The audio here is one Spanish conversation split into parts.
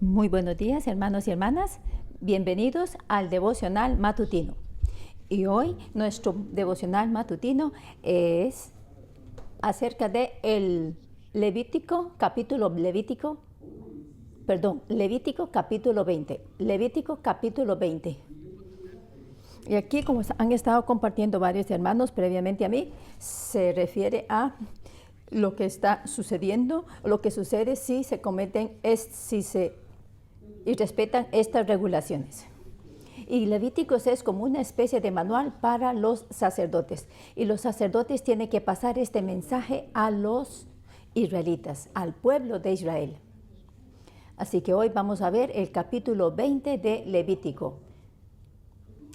Muy buenos días, hermanos y hermanas. Bienvenidos al devocional matutino. Y hoy nuestro devocional matutino es acerca de el Levítico capítulo 20. Levítico capítulo 20. Y aquí, como han estado compartiendo varios hermanos previamente a mí, se refiere a lo que está sucediendo, lo que sucede si se cometen, y respetan estas regulaciones. Y Levíticos es como una especie de manual para los sacerdotes. Y los sacerdotes tienen que pasar este mensaje a los israelitas, al pueblo de Israel. Así que hoy vamos a ver el capítulo 20 de Levítico.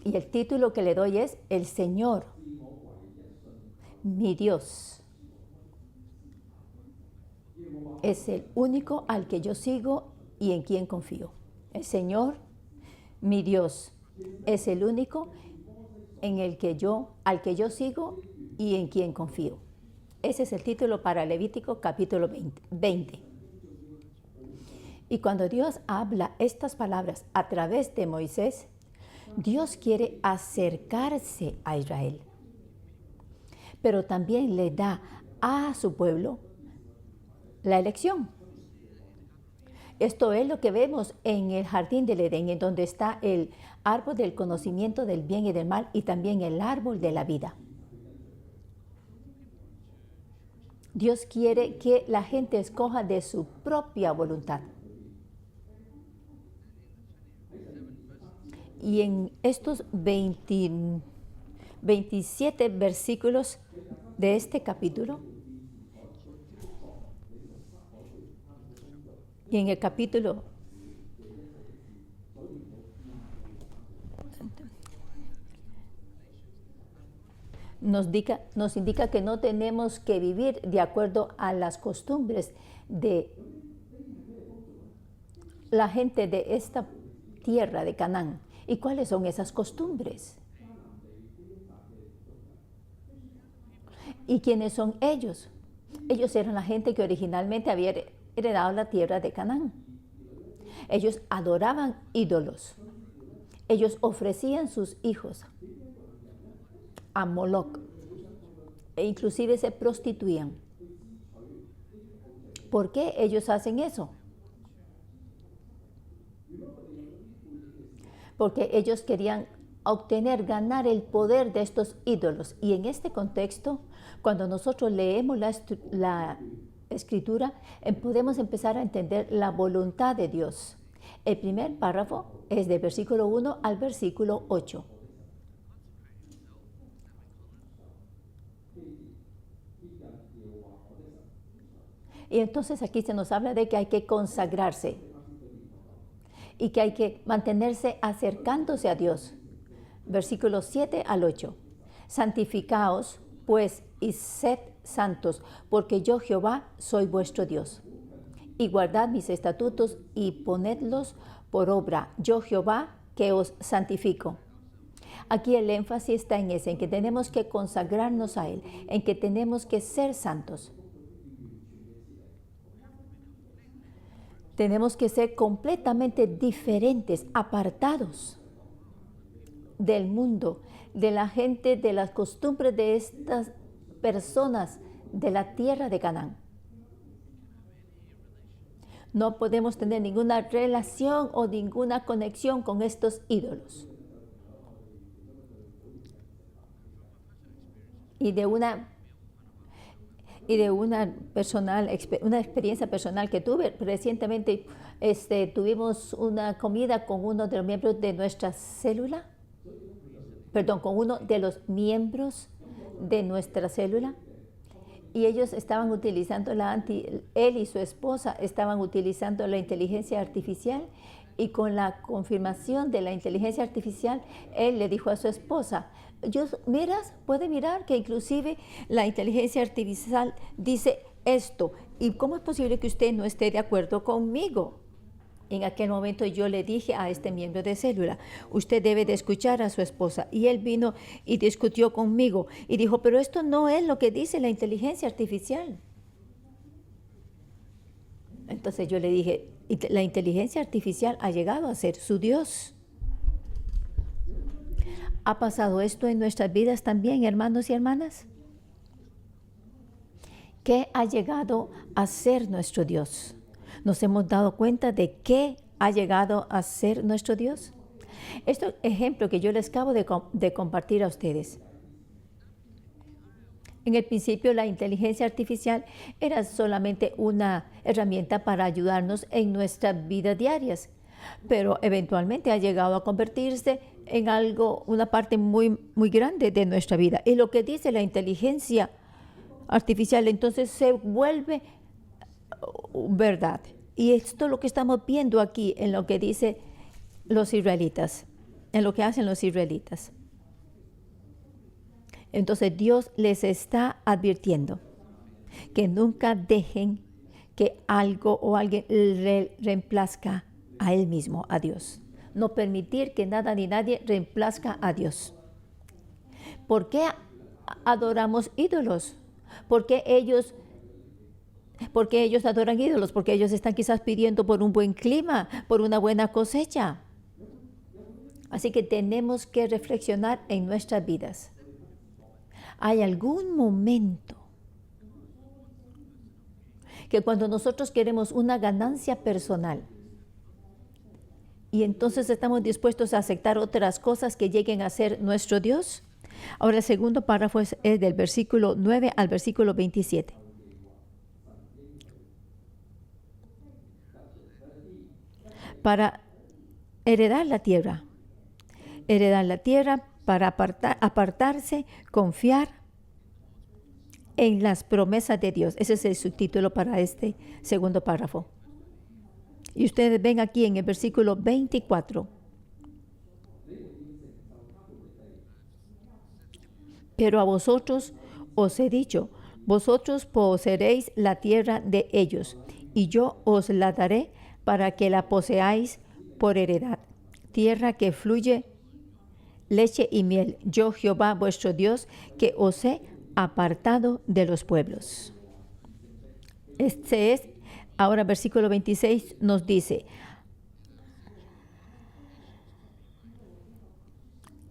Y el título que le doy es El Señor, mi Dios, es el único al que yo sigo y en quien confío. El Señor, mi Dios, es el único al que yo sigo y en quien confío. Ese es el título para Levítico capítulo 20. Y cuando Dios habla estas palabras a través de Moisés, Dios quiere acercarse a Israel, pero también le da a su pueblo la elección. Esto es lo que vemos en el jardín del Edén, en donde está el árbol del conocimiento del bien y del mal y también el árbol de la vida. Dios quiere que la gente escoja de su propia voluntad. Y en estos 27 versículos de este capítulo, y en el capítulo nos indica que no tenemos que vivir de acuerdo a las costumbres de la gente de esta tierra de Canaán. ¿Y cuáles son esas costumbres? ¿Y quiénes son ellos? Ellos eran la gente que originalmente había heredado la tierra de Canaán. Ellos adoraban ídolos. Ellos ofrecían sus hijos a Moloc e inclusive se prostituían. ¿Por qué ellos hacen eso? Porque ellos querían ganar el poder de estos ídolos. Y en este contexto, cuando nosotros leemos la escritura, podemos empezar a entender la voluntad de Dios. El primer párrafo es de versículo 1 al versículo 8. Y entonces aquí se nos habla de que hay que consagrarse y que hay que mantenerse acercándose a Dios. Versículos 7 al 8. Santificaos, pues, y sed santos, porque yo Jehová soy vuestro Dios. Y guardad mis estatutos y ponedlos por obra, yo Jehová que os santifico. Aquí el énfasis está en ese, en que tenemos que consagrarnos a Él, en que tenemos que ser santos. Tenemos que ser completamente diferentes, apartados del mundo, de la gente, de las costumbres de estas personas de la tierra de Canaán. No podemos tener ninguna relación o ninguna conexión con estos ídolos. Y de una experiencia personal que tuve recientemente, tuvimos una comida con uno de los miembros de nuestra célula, con uno de los miembros de nuestra célula, y ellos estaban utilizando él y su esposa estaban utilizando la inteligencia artificial, y con la confirmación de la inteligencia artificial, él le dijo a su esposa, puede mirar que inclusive la inteligencia artificial dice esto, ¿y cómo es posible que usted no esté de acuerdo conmigo? En aquel momento yo le dije a este miembro de célula, usted debe de escuchar a su esposa. Y él vino y discutió conmigo y dijo, pero esto no es lo que dice la inteligencia artificial. Entonces yo le dije, La inteligencia artificial ha llegado a ser su Dios. ¿Ha pasado esto en nuestras vidas también, hermanos y hermanas? ¿Qué ha llegado a ser nuestro Dios? ¿Nos hemos dado cuenta de qué ha llegado a ser nuestro Dios? Este ejemplo que yo les acabo de compartir a ustedes. En el principio, la inteligencia artificial era solamente una herramienta para ayudarnos en nuestras vidas diarias, pero eventualmente ha llegado a convertirse en algo, una parte muy, muy grande de nuestra vida. Y lo que dice la inteligencia artificial entonces se vuelve verdad. Y esto es lo que estamos viendo aquí en lo que dice los israelitas, en lo que hacen los israelitas. Entonces Dios les está advirtiendo que nunca dejen que algo o alguien reemplazca a Él mismo, a Dios. No permitir que nada ni nadie reemplazca a Dios. ¿Por qué adoramos ídolos? ¿Por qué ellos adoran ídolos? Porque ellos están quizás pidiendo por un buen clima, por una buena cosecha. Así que tenemos que reflexionar en nuestras vidas. ¿Hay algún momento que cuando nosotros queremos una ganancia personal y entonces estamos dispuestos a aceptar otras cosas que lleguen a ser nuestro Dios? Ahora el segundo párrafo es del versículo 9 al versículo 27. Para heredar la tierra para apartarse, confiar en las promesas de Dios. Ese es el subtítulo para este segundo párrafo. Y ustedes ven aquí en el versículo 24. Pero a vosotros os he dicho, vosotros poseeréis la tierra de ellos, y yo os la daré para que la poseáis por heredad. Tierra que fluye leche y miel. Yo, Jehová, vuestro Dios, que os he apartado de los pueblos. Este es, ahora versículo 26 nos dice,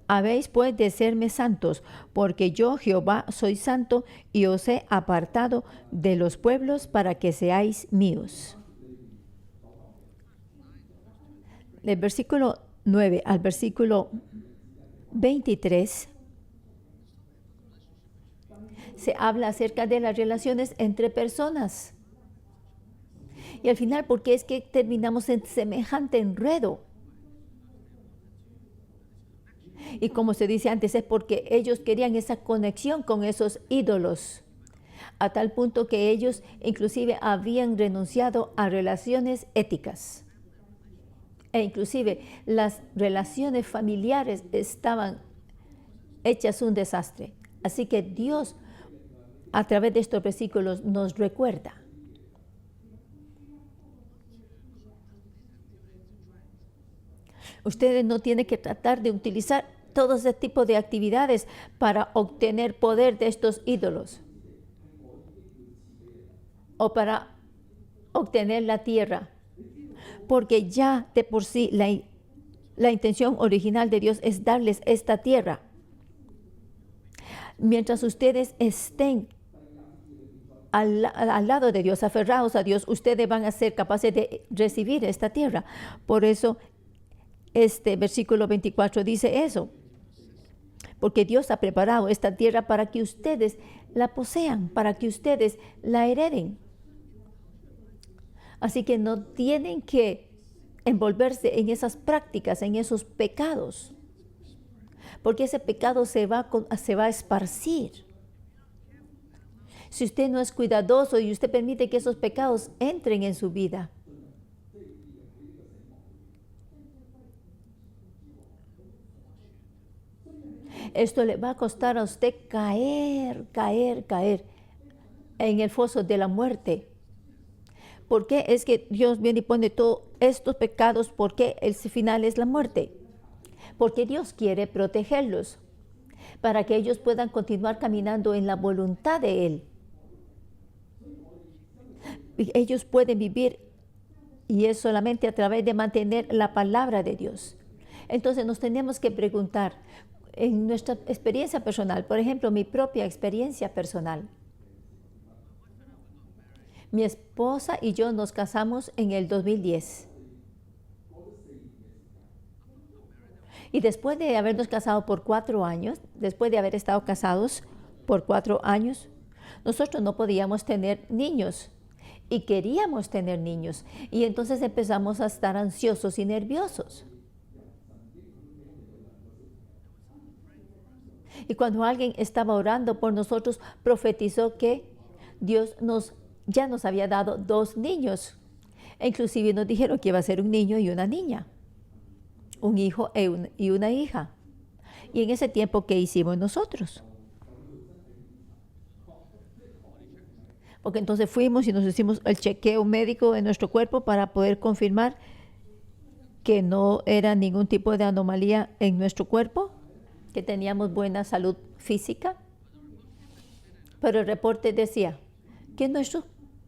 habéis pues de serme santos, porque yo, Jehová, soy santo, y os he apartado de los pueblos para que seáis míos. Del versículo 9 al versículo 23 se habla acerca de las relaciones entre personas. Y al final, ¿por qué es que terminamos en semejante enredo? Y como se dice antes, es porque ellos querían esa conexión con esos ídolos, a tal punto que ellos inclusive habían renunciado a relaciones éticas. E inclusive las relaciones familiares estaban hechas un desastre. Así que Dios, a través de estos versículos, nos recuerda ustedes no tienen que tratar de utilizar todo ese tipo de actividades para obtener poder de estos ídolos o para obtener la tierra, porque ya de por sí la intención original de Dios es darles esta tierra. Mientras ustedes estén al lado de Dios, aferrados a Dios, ustedes van a ser capaces de recibir esta tierra. Por eso este versículo 24 dice eso, porque Dios ha preparado esta tierra para que ustedes la posean, para que ustedes la hereden. Así que no tienen que envolverse en esas prácticas, en esos pecados, porque ese pecado se va a esparcir. Si usted no es cuidadoso y usted permite que esos pecados entren en su vida, esto le va a costar a usted caer en el foso de la muerte. ¿Por qué es que Dios viene y pone todos estos pecados? ¿Por qué el final es la muerte? Porque Dios quiere protegerlos para que ellos puedan continuar caminando en la voluntad de Él. Y ellos pueden vivir Y es solamente a través de mantener la palabra de Dios. Entonces nos tenemos que preguntar, en nuestra experiencia personal, por ejemplo, mi propia experiencia personal. Mi esposa y yo nos casamos en el 2010. Y después de habernos casado por 4 años, después de haber estado casados por 4 años, nosotros no podíamos tener niños y queríamos tener niños. Y entonces empezamos a estar ansiosos y nerviosos. Y cuando alguien estaba orando por nosotros, profetizó que Dios ya nos había dado 2 niños. E inclusive nos dijeron que iba a ser un niño y una niña, un hijo y una hija. Y en ese tiempo, ¿qué hicimos nosotros? Porque entonces fuimos y nos hicimos el chequeo médico de nuestro cuerpo para poder confirmar que no era ningún tipo de anomalía en nuestro cuerpo, que teníamos buena salud física. Pero el reporte decía que nuestros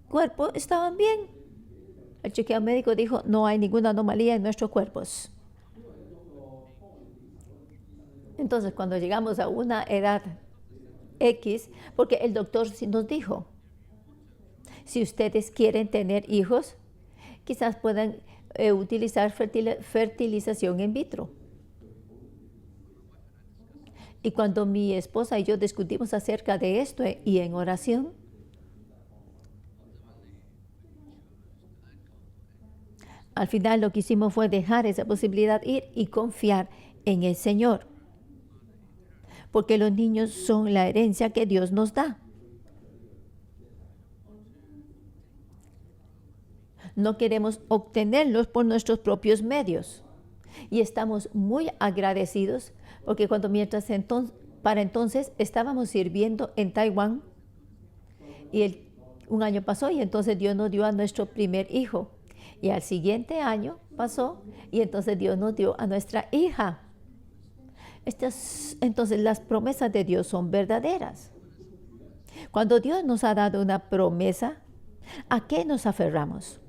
cuerpos estaban bien. El chequeo médico dijo, no hay ninguna anomalía en nuestros cuerpos. Entonces, cuando llegamos a una edad X, porque el doctor nos dijo, si ustedes quieren tener hijos, quizás puedan utilizar fertilización in vitro. Y cuando mi esposa y yo discutimos acerca de esto y en oración, al final lo que hicimos fue dejar esa posibilidad ir y confiar en el Señor. Porque los niños son la herencia que Dios nos da. No queremos obtenerlos por nuestros propios medios. Y estamos muy agradecidos porque para entonces estábamos sirviendo en Taiwán y un año pasó y entonces Dios nos dio a nuestro primer hijo. Y al siguiente año pasó y entonces Dios nos dio a nuestra hija. Entonces las promesas de Dios son verdaderas. Cuando Dios nos ha dado una promesa, ¿a qué nos aferramos?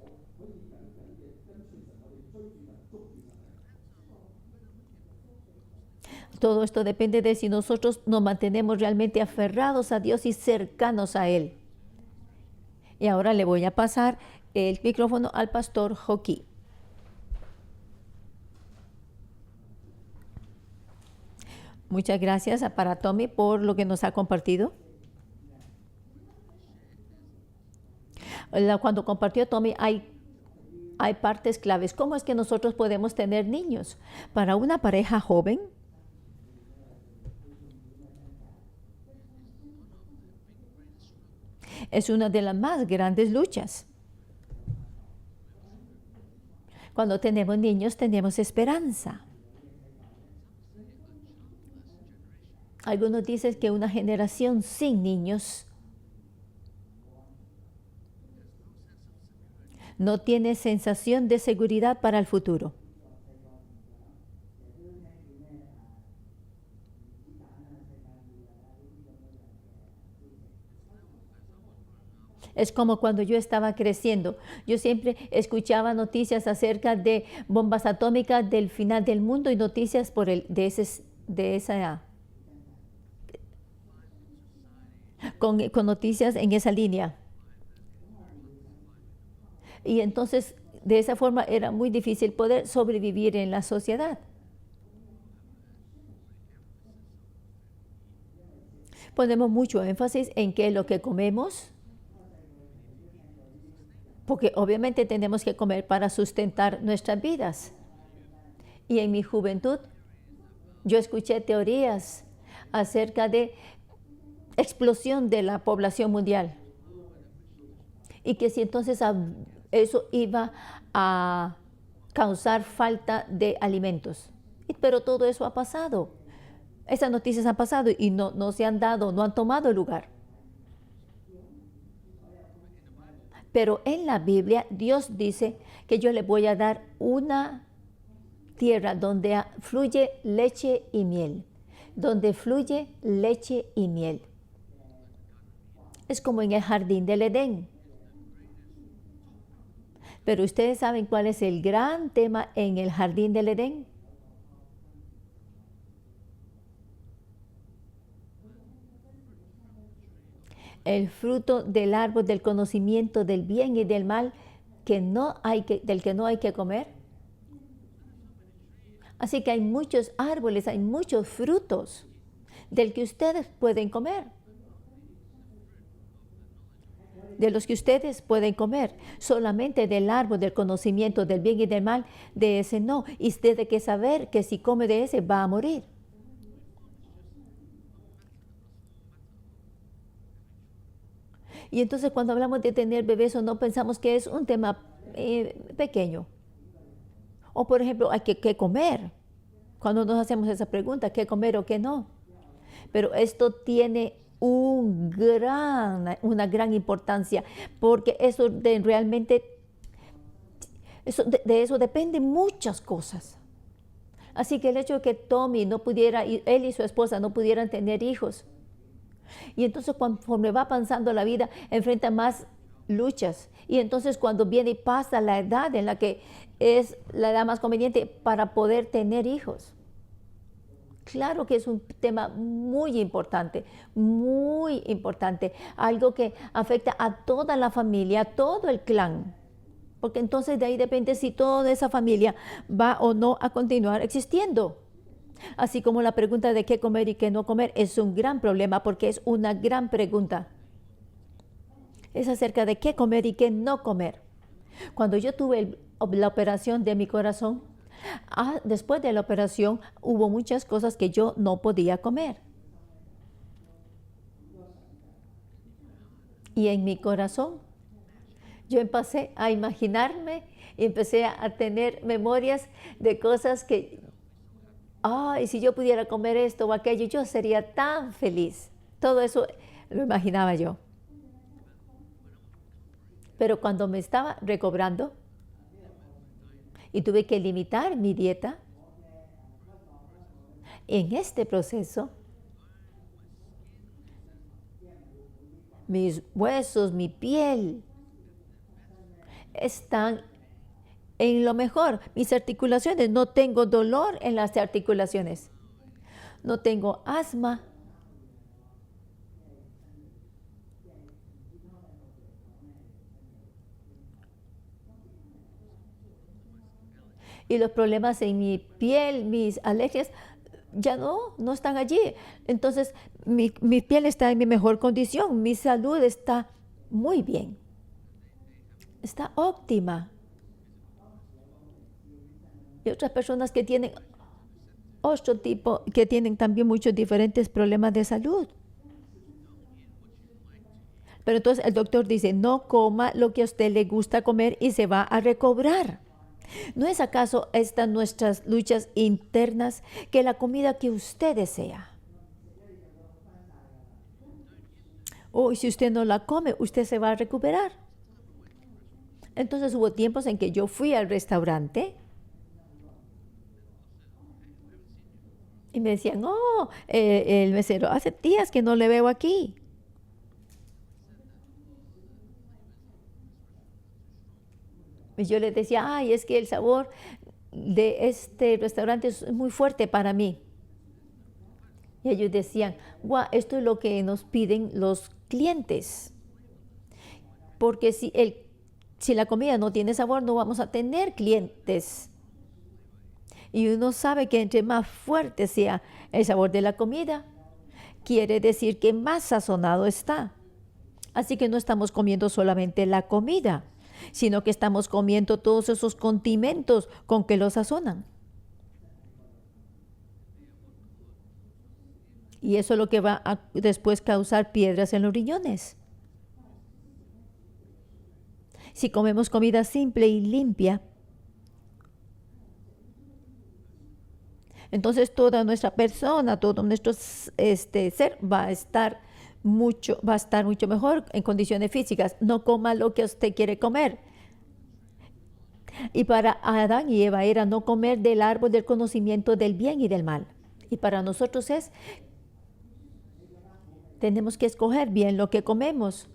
Todo esto depende de si nosotros nos mantenemos realmente aferrados a Dios y cercanos a Él. Y ahora le voy a pasar el micrófono al pastor Joaquín. Muchas gracias para Tommy por lo que nos ha compartido. Cuando compartió Tommy hay partes claves. ¿Cómo es que nosotros podemos tener niños? Para una pareja joven, es una de las más grandes luchas. Cuando tenemos niños tenemos esperanza. Algunos dicen que una generación sin niños no tiene sensación de seguridad para el futuro. Es como cuando yo estaba creciendo. Yo siempre escuchaba noticias acerca de bombas atómicas, del final del mundo y noticias con noticias en esa línea. Y entonces, de esa forma, era muy difícil poder sobrevivir en la sociedad. Ponemos mucho énfasis en qué es lo que comemos, porque obviamente tenemos que comer para sustentar nuestras vidas. Y en mi juventud, yo escuché teorías acerca de explosión de la población mundial. Y que si entonces eso iba a causar falta de alimentos. Pero todo eso ha pasado. Esas noticias han pasado y no se han dado, no han tomado lugar. Pero en la Biblia Dios dice que yo le voy a dar una tierra donde fluye leche y miel. Donde fluye leche y miel. Es como en el jardín del Edén. Pero ustedes saben cuál es el gran tema en el jardín del Edén. El fruto del árbol del conocimiento del bien y del mal del que no hay que comer. Así que hay muchos árboles, hay muchos frutos del que ustedes pueden comer. De los que ustedes pueden comer, solamente del árbol del conocimiento del bien y del mal, de ese no. Y usted tiene que saber que si come de ese va a morir. Y entonces cuando hablamos de tener bebés o no, pensamos que es un tema pequeño. O por ejemplo, hay que comer. Cuando nos hacemos esa pregunta, ¿qué comer o qué no? Pero esto tiene una gran importancia, porque eso realmente, de eso dependen muchas cosas. Así que el hecho de que Tommy no pudiera, él y su esposa no pudieran tener hijos, y entonces conforme va pasando la vida, enfrenta más luchas. Y entonces cuando viene y pasa la edad en la que es la edad más conveniente para poder tener hijos. Claro que es un tema muy importante, algo que afecta a toda la familia, a todo el clan. Porque entonces de ahí depende si toda esa familia va o no a continuar existiendo. Así como la pregunta de qué comer y qué no comer es un gran problema porque es una gran pregunta. Es acerca de qué comer y qué no comer. Cuando yo tuve la operación de mi corazón, después de la operación hubo muchas cosas que yo no podía comer. Y en mi corazón yo empecé a imaginarme y empecé a tener memorias de cosas que, y si yo pudiera comer esto o aquello, yo sería tan feliz. Todo eso lo imaginaba yo. Pero cuando me estaba recobrando y tuve que limitar mi dieta, en este proceso, mis huesos, mi piel, están en lo mejor. Mis articulaciones, no tengo dolor en las articulaciones. No tengo asma. Y los problemas en mi piel, mis alergias, ya no están allí. Entonces, mi piel está en mi mejor condición, mi salud está muy bien, está óptima. Y otras personas que tienen otro tipo, que tienen también muchos diferentes problemas de salud. Pero entonces el doctor dice, no coma lo que a usted le gusta comer y se va a recobrar. ¿No es acaso estas nuestras luchas internas que la comida que usted desea? Y si usted no la come, usted se va a recuperar. Entonces hubo tiempos en que yo fui al restaurante y me decían, el mesero, hace días que no le veo aquí. Y yo les decía, es que el sabor de este restaurante es muy fuerte para mí. Y ellos decían, esto es lo que nos piden los clientes. Porque si la comida no tiene sabor, no vamos a tener clientes. Y uno sabe que entre más fuerte sea el sabor de la comida, quiere decir que más sazonado está. Así que no estamos comiendo solamente la comida, sino que estamos comiendo todos esos condimentos con que lo sazonan. Y eso es lo que va a después causar piedras en los riñones. Si comemos comida simple y limpia, entonces toda nuestra persona, todo nuestro ser va a estar mucho mejor en condiciones físicas. No coma lo que usted quiere comer. Y para Adán y Eva era no comer del árbol del conocimiento del bien y del mal. Y para nosotros tenemos que escoger bien lo que comemos.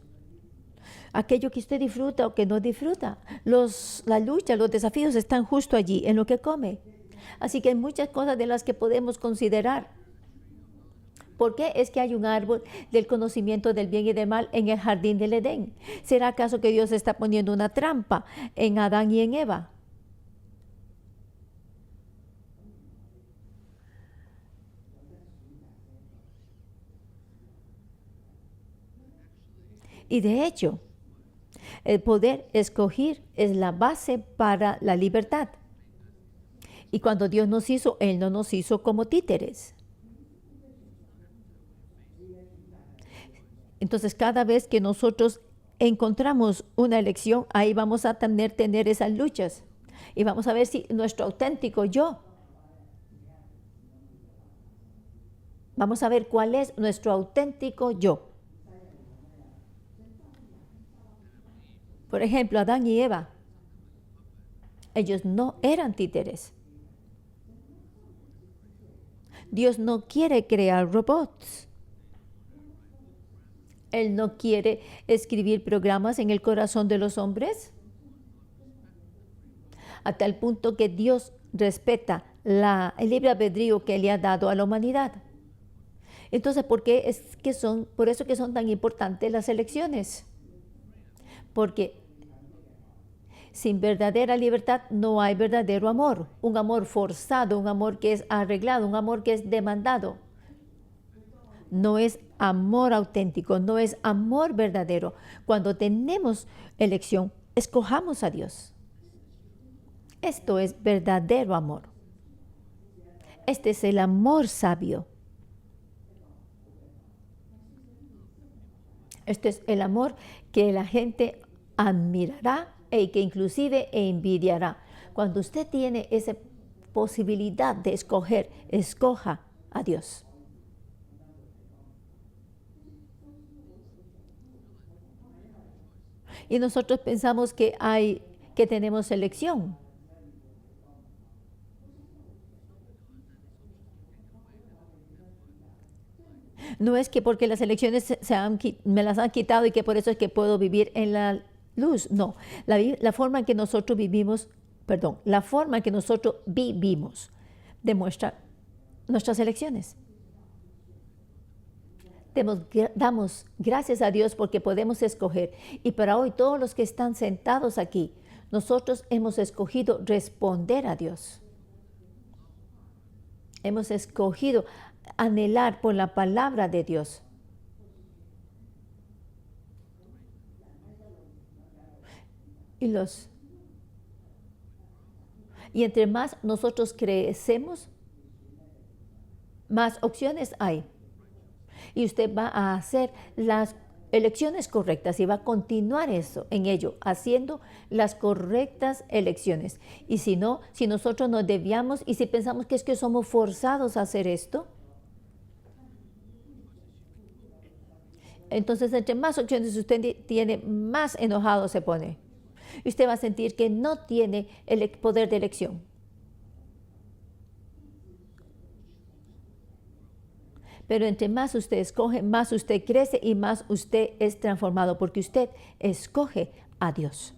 aquello que usted disfruta o que no disfruta. La lucha, los desafíos están justo allí, en lo que come. Así que hay muchas cosas de las que podemos considerar. ¿Por qué es que hay un árbol del conocimiento del bien y del mal en el jardín del Edén? ¿Será acaso que Dios está poniendo una trampa en Adán y en Eva? Y de hecho, el poder escoger es la base para la libertad. Y cuando Dios nos hizo, Él no nos hizo como títeres. Entonces, cada vez que nosotros encontramos una elección, ahí vamos a tener esas luchas. Y vamos a ver si nuestro auténtico yo, vamos a ver cuál es nuestro auténtico yo. Por ejemplo, Adán y Eva, ellos no eran títeres. Dios no quiere crear robots. Él no quiere escribir programas en el corazón de los hombres. A tal punto que Dios respeta el libre albedrío que le ha dado a la humanidad. Entonces, por eso que son tan importantes las elecciones. Porque sin verdadera libertad no hay verdadero amor. Un amor forzado, un amor que es arreglado, un amor que es demandado. No es amor auténtico, no es amor verdadero. Cuando tenemos elección, escojamos a Dios. Esto es verdadero amor. Este es el amor sabio. Este es el amor que la gente admirará y que inclusive envidiará. Cuando usted tiene esa posibilidad de escoger, escoja a Dios. Y nosotros pensamos que tenemos elección. No es que porque las elecciones me las han quitado y que por eso es que puedo vivir en la luz. No, la forma en que nosotros vivimos demuestra nuestras elecciones. Damos gracias a Dios porque podemos escoger. Y para hoy, todos los que están sentados aquí, nosotros hemos escogido responder a Dios. Hemos escogido anhelar por la palabra de Dios. Y entre más nosotros crecemos, más opciones hay. Y usted va a hacer las elecciones correctas y va a continuar en ello, haciendo las correctas elecciones. Y si no, si nosotros nos desviamos y si pensamos que es que somos forzados a hacer esto, entonces entre más opciones usted tiene, más enojado se pone. Y usted va a sentir que no tiene el poder de elección. Pero entre más usted escoge, más usted crece y más usted es transformado, porque usted escoge a Dios.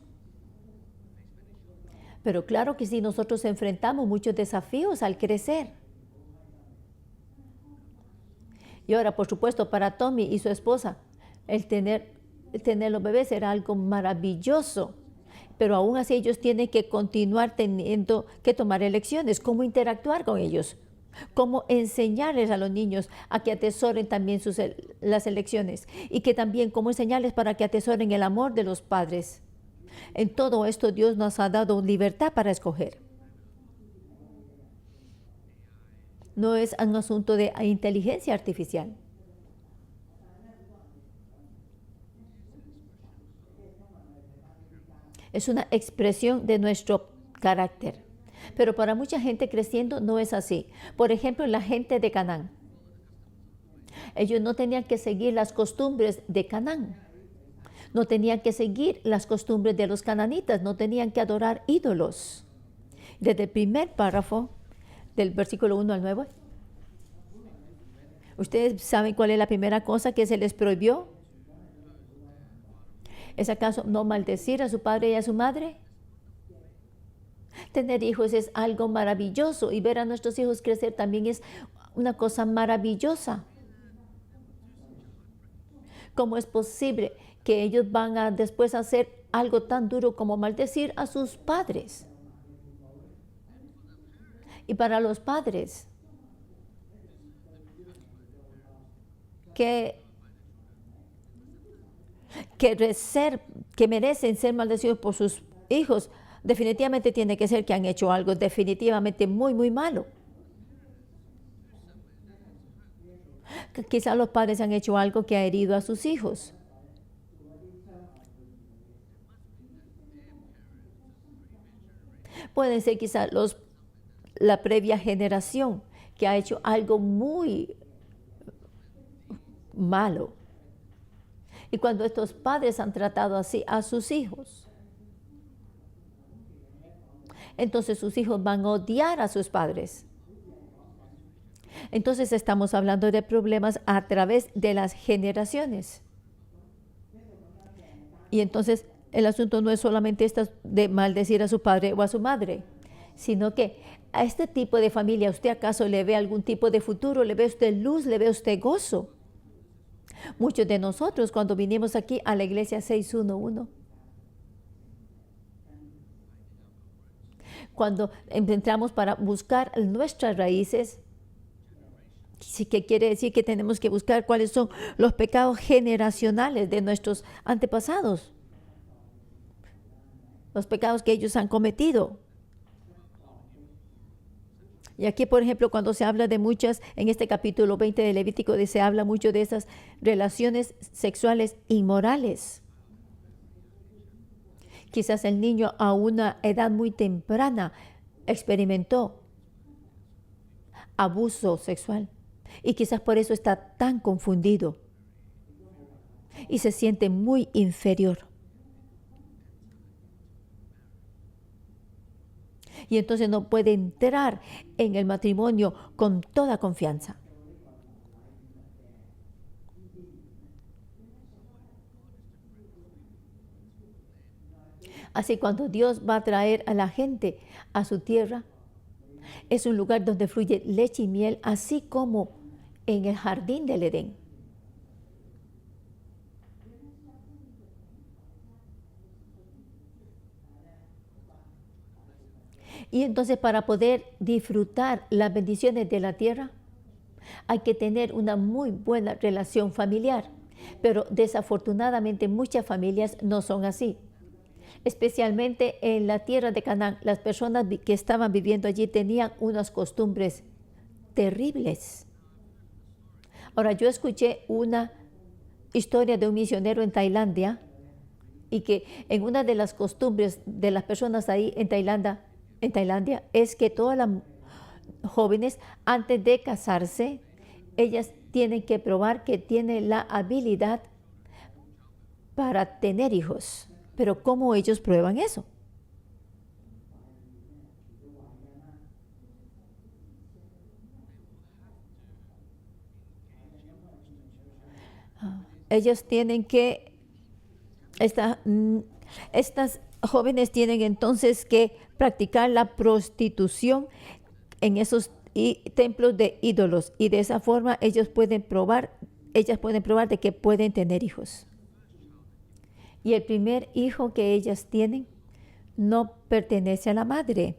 Pero claro que sí, nosotros enfrentamos muchos desafíos al crecer. Y ahora, por supuesto, para Tommy y su esposa, el tener los bebés era algo maravilloso. Pero aún así ellos tienen que continuar teniendo que tomar elecciones, cómo interactuar con ellos. Cómo enseñarles a los niños a que atesoren también las elecciones y que también cómo enseñarles para que atesoren el amor de los padres. En todo esto Dios nos ha dado libertad para escoger. No es un asunto de inteligencia artificial. Es una expresión de nuestro carácter. Pero para mucha gente creciendo no es así. Por ejemplo, la gente de Canaán. Ellos no tenían que seguir las costumbres de Canaán. No tenían que seguir las costumbres de los cananitas. No tenían que adorar ídolos. Desde el primer párrafo del versículo 1 al 9. ¿Ustedes saben cuál es la primera cosa que se les prohibió? ¿Es acaso no maldecir a su padre y a su madre? Tener hijos es algo maravilloso y ver a nuestros hijos crecer también es una cosa maravillosa. ¿Cómo es posible que ellos van a después hacer algo tan duro como maldecir a sus padres? Y para los padres que merecen ser maldecidos por sus hijos, definitivamente tiene que ser que han hecho algo definitivamente muy, muy malo. Quizás los padres han hecho algo que ha herido a sus hijos. Pueden ser quizás la previa generación que ha hecho algo muy malo. Y cuando estos padres han tratado así a sus hijos, entonces sus hijos van a odiar a sus padres. Entonces estamos hablando de problemas a través de las generaciones. Y entonces el asunto no es solamente de maldecir a su padre o a su madre, sino que a este tipo de familia, ¿usted acaso le ve algún tipo de futuro? ¿Le ve usted luz? ¿Le ve usted gozo? Muchos de nosotros cuando vinimos aquí a la iglesia 611, cuando entramos para buscar nuestras raíces, que quiere decir que tenemos que buscar cuáles son los pecados generacionales de nuestros antepasados, los pecados que ellos han cometido. Y aquí, por ejemplo, cuando se habla de muchas, en este capítulo 20 de Levítico, se habla mucho de esas relaciones sexuales inmorales. Quizás el niño a una edad muy temprana experimentó abuso sexual y quizás por eso está tan confundido y se siente muy inferior. Y entonces no puede entrar en el matrimonio con toda confianza. Así cuando Dios va a traer a la gente a su tierra, es un lugar donde fluye leche y miel, así como en el jardín del Edén. Y entonces para poder disfrutar las bendiciones de la tierra, hay que tener una muy buena relación familiar. Pero desafortunadamente muchas familias no son así. Especialmente en la tierra de Canaán, las personas que estaban viviendo allí tenían unas costumbres terribles. Ahora, yo escuché una historia de un misionero en Tailandia y que en una de las costumbres de las personas ahí en Tailandia es que todas las jóvenes antes de casarse, ellas tienen que probar que tienen la habilidad para tener hijos. Pero ¿cómo ellos prueban eso? Ellos tienen que, estas jóvenes tienen entonces que practicar la prostitución en esos templos de ídolos y de esa forma ellas pueden probar de que pueden tener hijos. Y el primer hijo que ellas tienen no pertenece a la madre,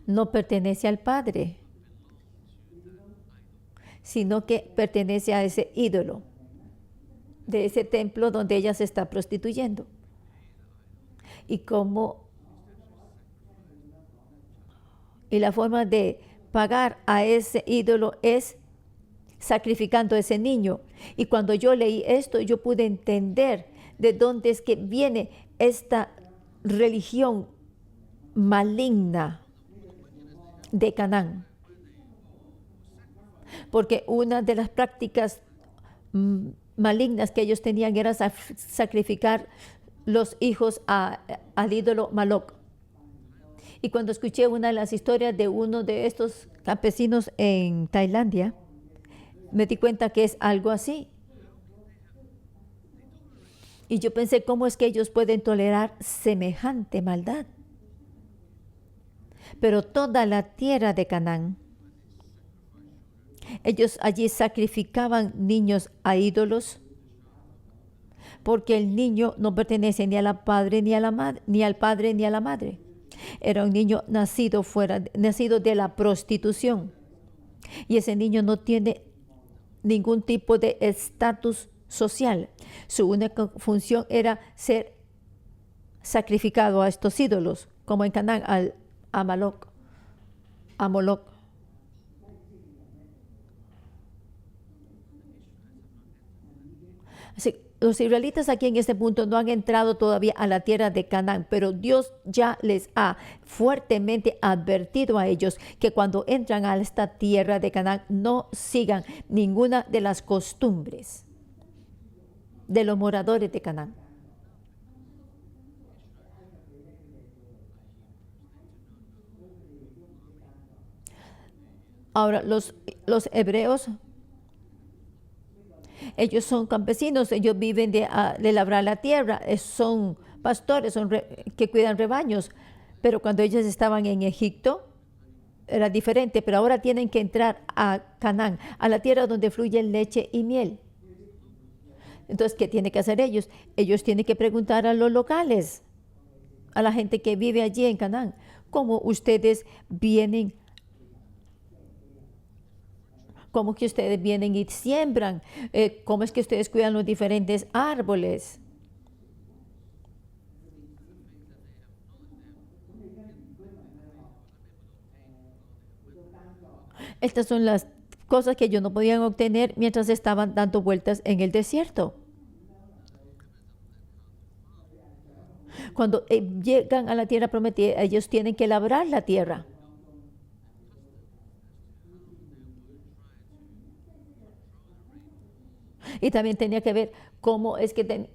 no pertenece al padre, sino que pertenece a ese ídolo, de ese templo donde ella se está prostituyendo. Y la forma de pagar a ese ídolo es sacrificando a ese niño. Y cuando yo leí esto, yo pude entender de dónde es que viene esta religión maligna de Canaán. Porque una de las prácticas malignas que ellos tenían era sacrificar los hijos al ídolo Moloch. Y cuando escuché una de las historias de uno de estos campesinos en Tailandia, me di cuenta que es algo así. Y yo pensé, ¿cómo es que ellos pueden tolerar semejante maldad? Pero toda la tierra de Canaán, ellos allí sacrificaban niños a ídolos, porque el niño no pertenece ni a la padre ni a la madre, ni al padre ni a la madre. Era un niño nacido de la prostitución. Y ese niño no tiene ningún tipo de estatus social. Su única función era ser sacrificado a estos ídolos, como en Canaán a Moloc. Así, los israelitas aquí en este punto no han entrado todavía a la tierra de Canaán, pero Dios ya les ha fuertemente advertido a ellos que cuando entran a esta tierra de Canaán no sigan ninguna de las costumbres de los moradores de Canaán. Ahora, los hebreos, ellos son campesinos, ellos viven de labrar la tierra, son pastores, que cuidan rebaños. Pero cuando ellos estaban en Egipto, era diferente, pero ahora tienen que entrar a Canaán, a la tierra donde fluye leche y miel. Entonces, ¿qué tienen que hacer ellos? Ellos tienen que preguntar a los locales, a la gente que vive allí en Canaán, ¿cómo ustedes vienen? ¿Cómo que ustedes vienen y siembran? ¿Cómo es que ustedes cuidan los diferentes árboles? Estas son las cosas que ellos no podían obtener mientras estaban dando vueltas en el desierto. Cuando llegan a la tierra prometida, ellos tienen que labrar la tierra. Y también tenía que ver cómo es que tenía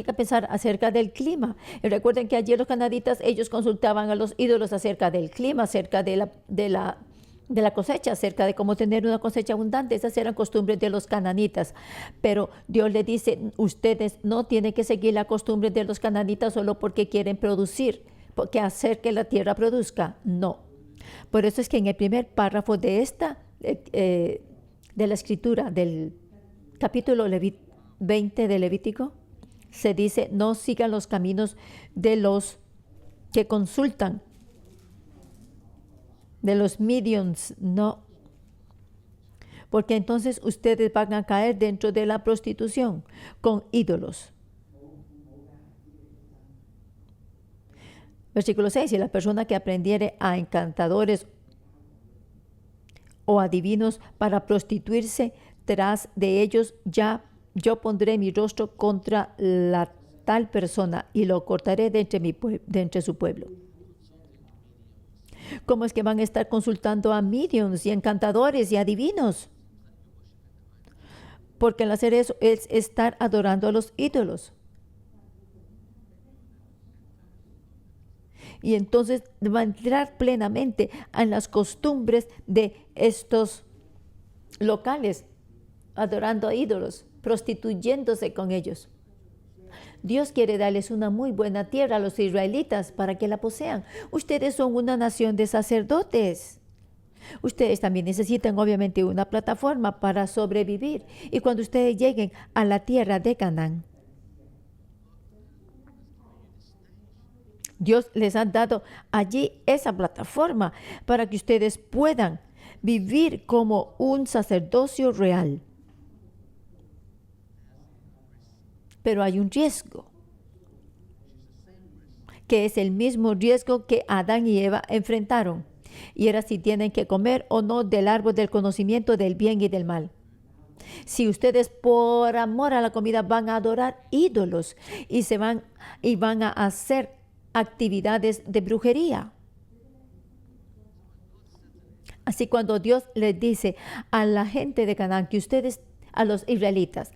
que pensar acerca del clima. Y recuerden que ayer los canaditas, ellos consultaban a los ídolos acerca del clima, acerca de la cosecha, acerca de cómo tener una cosecha abundante. Esas eran costumbres de los cananitas. Pero Dios le dice, ustedes no tienen que seguir la costumbre de los cananitas solo porque quieren producir, porque hacer que la tierra produzca. No. Por eso es que en el primer párrafo de de la escritura del capítulo 20 de Levítico, se dice, no sigan los caminos de los que consultan, de los mediums, no. Porque entonces ustedes van a caer dentro de la prostitución con ídolos. Versículo 6, si la persona que aprendiere a encantadores o adivinos para prostituirse tras de ellos, yo pondré mi rostro contra la tal persona y lo cortaré de entre su pueblo. ¿Cómo es que van a estar consultando a mediums y encantadores y adivinos? Porque al hacer eso es estar adorando a los ídolos. Y entonces va a entrar plenamente en las costumbres de estos locales, adorando a ídolos, prostituyéndose con ellos. Dios quiere darles una muy buena tierra a los israelitas para que la posean. Ustedes son una nación de sacerdotes. Ustedes también necesitan obviamente una plataforma para sobrevivir. Y cuando ustedes lleguen a la tierra de Canaán, Dios les ha dado allí esa plataforma para que ustedes puedan vivir como un sacerdocio real. Pero hay un riesgo, que es el mismo riesgo que Adán y Eva enfrentaron. Y era si tienen que comer o no del árbol del conocimiento del bien y del mal. Si ustedes por amor a la comida van a adorar ídolos y van a hacer actividades de brujería. Así cuando Dios les dice a la gente de Canaán que ustedes, a los israelitas,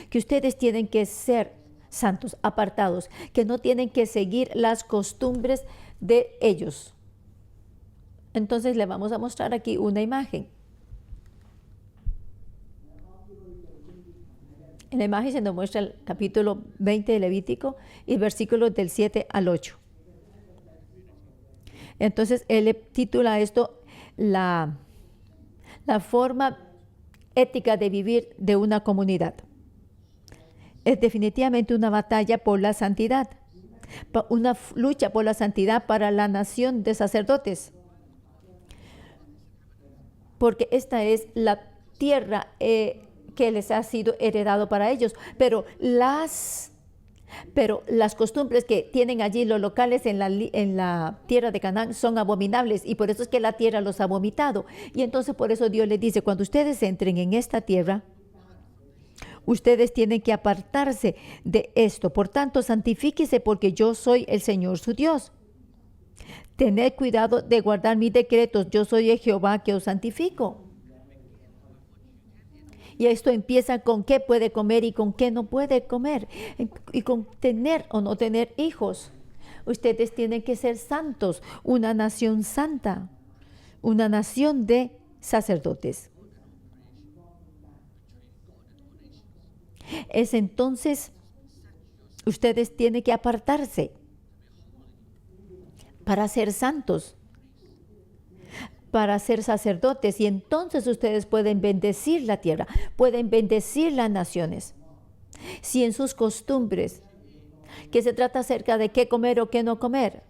que ustedes tienen que ser santos, apartados, que no tienen que seguir las costumbres de ellos. Entonces le vamos a mostrar aquí una imagen. En la imagen se nos muestra el capítulo 20 de Levítico y versículos del 7 al 8. Entonces, él le titula esto la forma ética de vivir de una comunidad. Es definitivamente una batalla por la santidad, una lucha por la santidad para la nación de sacerdotes. Porque esta es la tierra que les ha sido heredado para ellos. Pero las costumbres que tienen allí los locales en la tierra de Canaán son abominables, y por eso es que la tierra los ha vomitado. Y entonces por eso Dios les dice, cuando ustedes entren en esta tierra, ustedes tienen que apartarse de esto. Por tanto, santifíquese, porque yo soy el Señor su Dios. Tened cuidado de guardar mis decretos. Yo soy el Jehová que os santifico. Y esto empieza con qué puede comer y con qué no puede comer. Y con tener o no tener hijos. Ustedes tienen que ser santos. Una nación santa. Una nación de sacerdotes. Es entonces, ustedes tienen que apartarse para ser santos, para ser sacerdotes, y entonces ustedes pueden bendecir la tierra, pueden bendecir las naciones. Si en sus costumbres, que se trata acerca de qué comer o qué no comer,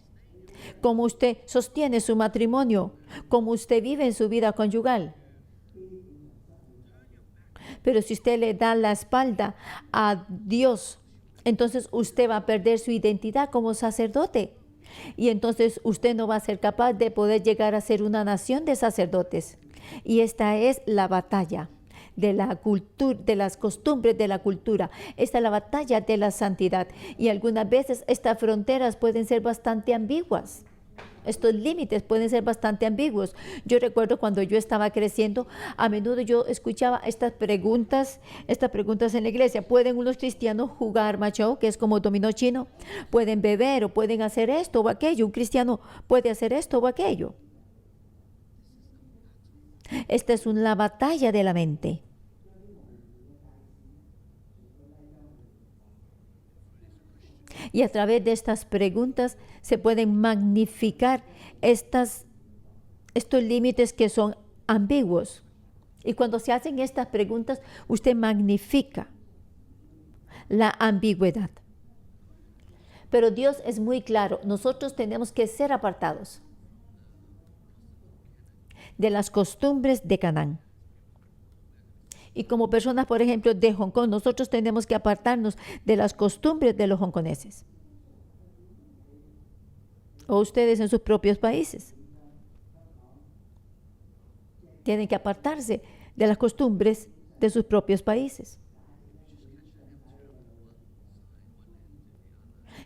cómo usted sostiene su matrimonio, cómo usted vive en su vida conyugal. Pero si usted le da la espalda a Dios, entonces usted va a perder su identidad como sacerdote. Y entonces usted no va a ser capaz de poder llegar a ser una nación de sacerdotes. Y esta es la batalla de la cultura, de las costumbres de la cultura. Esta es la batalla de la santidad. Y algunas veces estas fronteras pueden ser bastante ambiguas. Estos límites pueden ser bastante ambiguos. Yo recuerdo cuando yo estaba creciendo, a menudo yo escuchaba estas preguntas en la iglesia. ¿Pueden unos cristianos jugar mahjong, que es como dominó chino? ¿Pueden beber o pueden hacer esto o aquello? ¿Un cristiano puede hacer esto o aquello? Esta es la batalla de la mente. Y a través de estas preguntas se pueden magnificar estos límites que son ambiguos. Y cuando se hacen estas preguntas, usted magnifica la ambigüedad. Pero Dios es muy claro, nosotros tenemos que ser apartados de las costumbres de Canaán. Y como personas, por ejemplo, de Hong Kong, nosotros tenemos que apartarnos de las costumbres de los hongkoneses. O ustedes en sus propios países. Tienen que apartarse de las costumbres de sus propios países.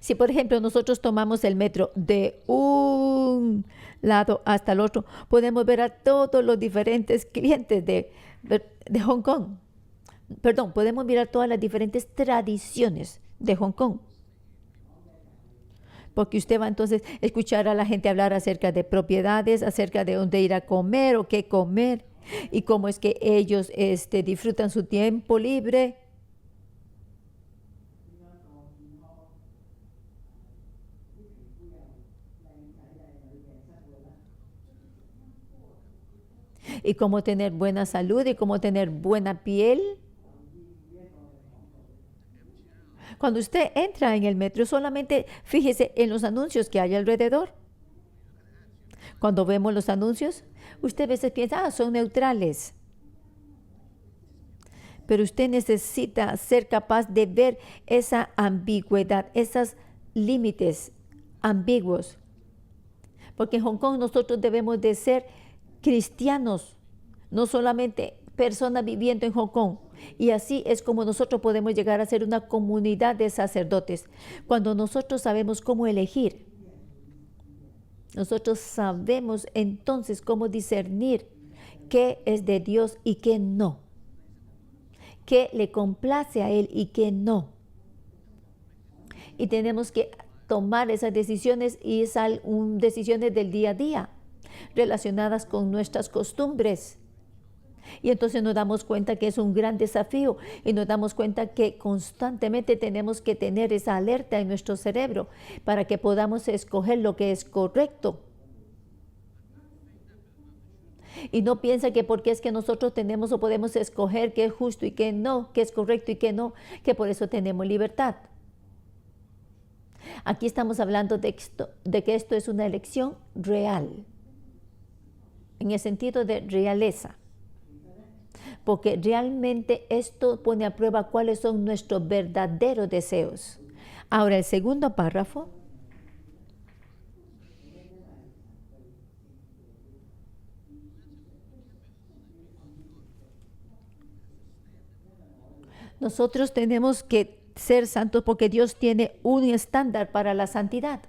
Si, por ejemplo, nosotros tomamos el metro de un lado hasta el otro, podemos ver a todos los diferentes clientes de Hong Kong. Perdón, podemos mirar todas las diferentes tradiciones de Hong Kong. Porque usted va entonces a escuchar a la gente hablar acerca de propiedades, acerca de dónde ir a comer o qué comer, y cómo es que ellos disfrutan su tiempo libre. Y cómo tener buena salud y cómo tener buena piel. Cuando usted entra en el metro, solamente fíjese en los anuncios que hay alrededor. Cuando vemos los anuncios, usted a veces piensa, son neutrales. Pero usted necesita ser capaz de ver esa ambigüedad, esos límites ambiguos. Porque en Hong Kong nosotros debemos de ser cristianos, no solamente personas viviendo en Hong Kong. Y así es como nosotros podemos llegar a ser una comunidad de sacerdotes. Cuando nosotros sabemos cómo elegir, nosotros sabemos entonces cómo discernir qué es de Dios y qué no, qué le complace a Él y qué no. Y tenemos que tomar esas decisiones, y esas decisiones del día a día, relacionadas con nuestras costumbres. Y entonces nos damos cuenta que es un gran desafío y nos damos cuenta que constantemente tenemos que tener esa alerta en nuestro cerebro para que podamos escoger lo que es correcto. Y no piensa que porque es que nosotros tenemos o podemos escoger qué es justo y qué no, qué es correcto y qué no, que por eso tenemos libertad. Aquí estamos hablando de que esto es una elección real, en el sentido de realeza. Porque realmente esto pone a prueba cuáles son nuestros verdaderos deseos. Ahora, el segundo párrafo. Nosotros tenemos que ser santos porque Dios tiene un estándar para la santidad.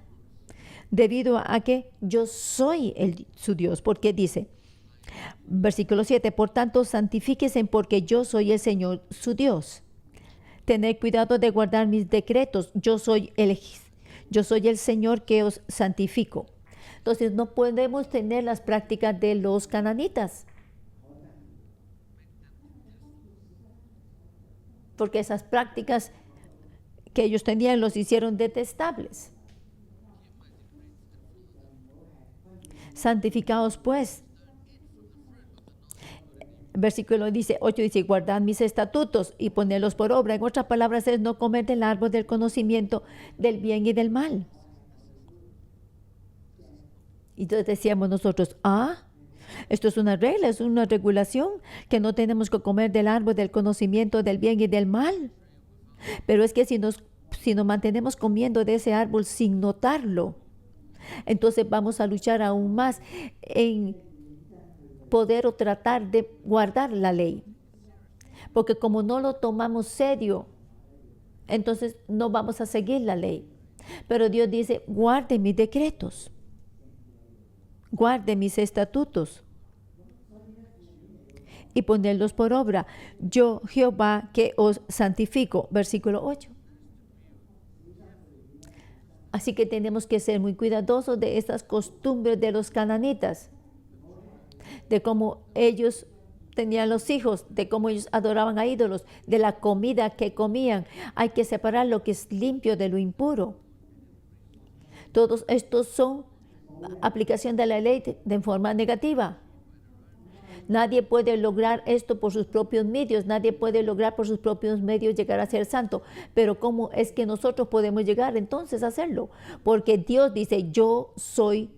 Debido a que yo soy su Dios, porque dice, versículo 7, por tanto, santifíquense porque yo soy el Señor su Dios. Tened cuidado de guardar mis decretos, yo soy el Señor que os santifico. Entonces, no podemos tener las prácticas de los cananitas, porque esas prácticas que ellos tenían los hicieron detestables. Santificaos pues. Versículo 8 dice, guardad mis estatutos y ponedlos por obra. En otras palabras es no comer del árbol del conocimiento del bien y del mal. Y entonces decíamos nosotros, esto es una regla, es una regulación, que no tenemos que comer del árbol del conocimiento del bien y del mal. Pero es que si nos mantenemos comiendo de ese árbol sin notarlo, entonces vamos a luchar aún más en poder o tratar de guardar la ley. Porque como no lo tomamos serio, entonces no vamos a seguir la ley. Pero Dios dice, guarde mis decretos, guarde mis estatutos y ponerlos por obra. Yo, Jehová, que os santifico. Versículo 8. Así que tenemos que ser muy cuidadosos de estas costumbres de los cananitas, de cómo ellos tenían los hijos, de cómo ellos adoraban a ídolos, de la comida que comían. Hay que separar lo que es limpio de lo impuro. Todos estos son aplicación de la ley de forma negativa. Nadie puede lograr esto por sus propios medios, nadie puede lograr por sus propios medios llegar a ser santo. Pero ¿cómo es que nosotros podemos llegar entonces a hacerlo? Porque Dios dice, yo soy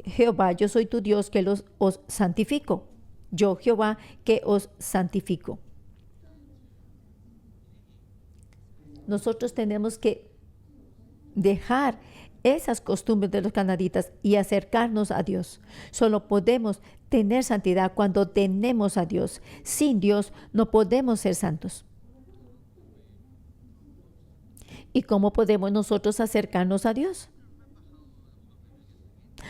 Jehová, yo soy tu Dios que os santifico. Yo, Jehová, que os santifico. Nosotros tenemos que dejar esas costumbres de los cananitas y acercarnos a Dios. Solo podemos tener santidad cuando tenemos a Dios. Sin Dios no podemos ser santos. ¿Y cómo podemos nosotros acercarnos a Dios?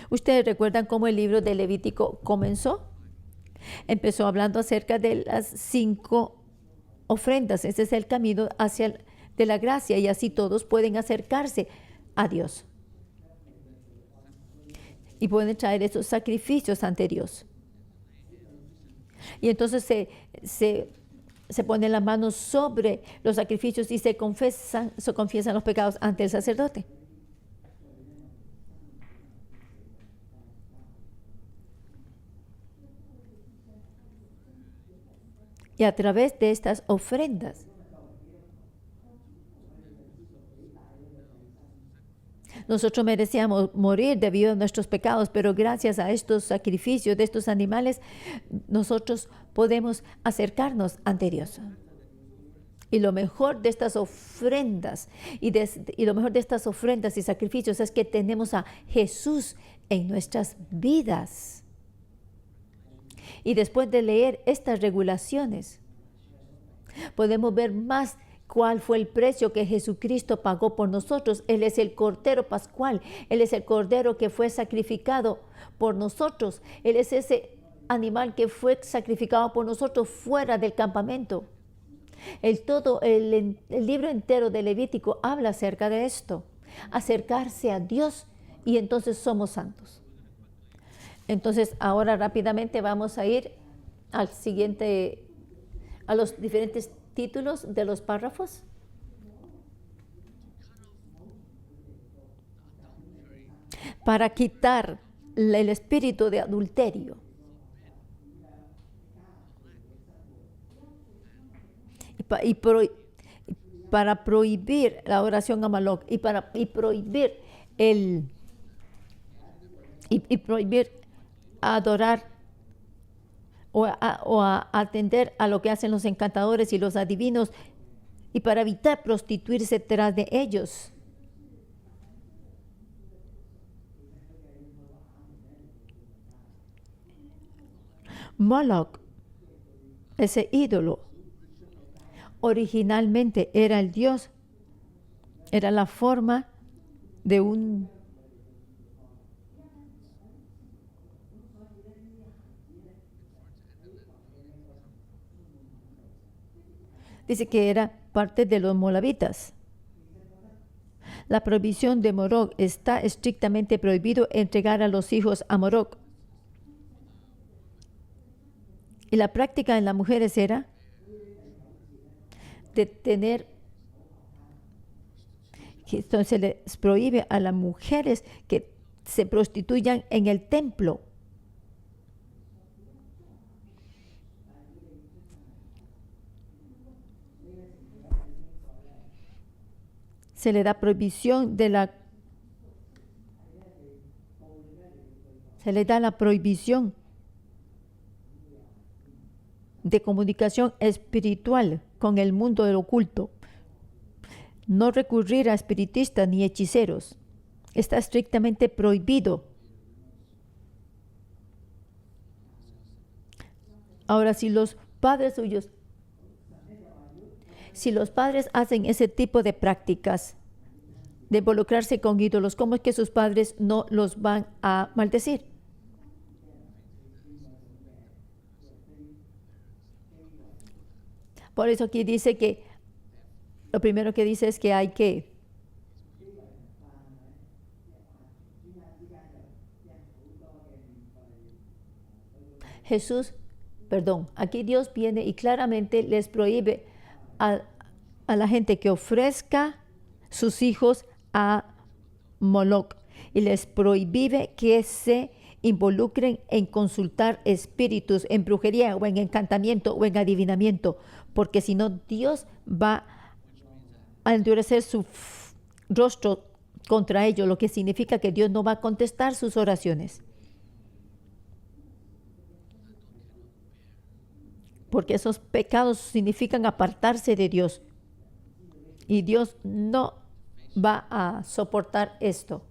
¿Ustedes recuerdan cómo el libro de Levítico comenzó? Empezó hablando acerca de las 5 ofrendas. Ese es el camino de la gracia y así todos pueden acercarse a Dios. Y pueden traer esos sacrificios ante Dios. Y entonces se ponen las manos sobre los sacrificios y se confiesan los pecados ante el sacerdote. Y a través de estas ofrendas, nosotros merecíamos morir debido a nuestros pecados, pero gracias a estos sacrificios de estos animales, nosotros podemos acercarnos ante Dios. Y lo mejor de estas ofrendas y lo mejor de estas ofrendas y sacrificios es que tenemos a Jesús en nuestras vidas. Y después de leer estas regulaciones, podemos ver más cuál fue el precio que Jesucristo pagó por nosotros. Él es el Cordero Pascual. Él es el Cordero que fue sacrificado por nosotros. Él es ese animal que fue sacrificado por nosotros fuera del campamento. El libro entero de Levítico habla acerca de esto. Acercarse a Dios y entonces somos santos. Entonces ahora rápidamente vamos a ir al siguiente, a los diferentes títulos de los párrafos. Para quitar el espíritu de adulterio. Y para prohibir la oración a Moloch y prohibir y prohibir adorar o a atender a lo que hacen los encantadores y los adivinos y para evitar prostituirse tras de ellos. Moloch, ese ídolo, originalmente era el dios, era la forma de un dice que era parte de los moabitas. La prohibición de Moloch está estrictamente prohibido entregar a los hijos a Moloch. Y la práctica en las mujeres era de tener, entonces les prohíbe a las mujeres que se prostituyan en el templo. Se le da prohibición se le da la prohibición de comunicación espiritual con el mundo del oculto. No recurrir a espiritistas ni hechiceros. Está estrictamente prohibido. Ahora, si los padres hacen ese tipo de prácticas, de involucrarse con ídolos, ¿cómo es que sus padres no los van a maldecir? Por eso aquí dice que lo primero que dice es que hay que aquí Dios viene y claramente les prohíbe a la gente que ofrezca sus hijos a Moloch y les prohíbe que se involucren en consultar espíritus, en brujería o en encantamiento o en adivinamiento, porque si no Dios va a endurecer su rostro contra ellos, lo que significa que Dios no va a contestar sus oraciones. Porque esos pecados significan apartarse de Dios. Y Dios no va a soportar esto.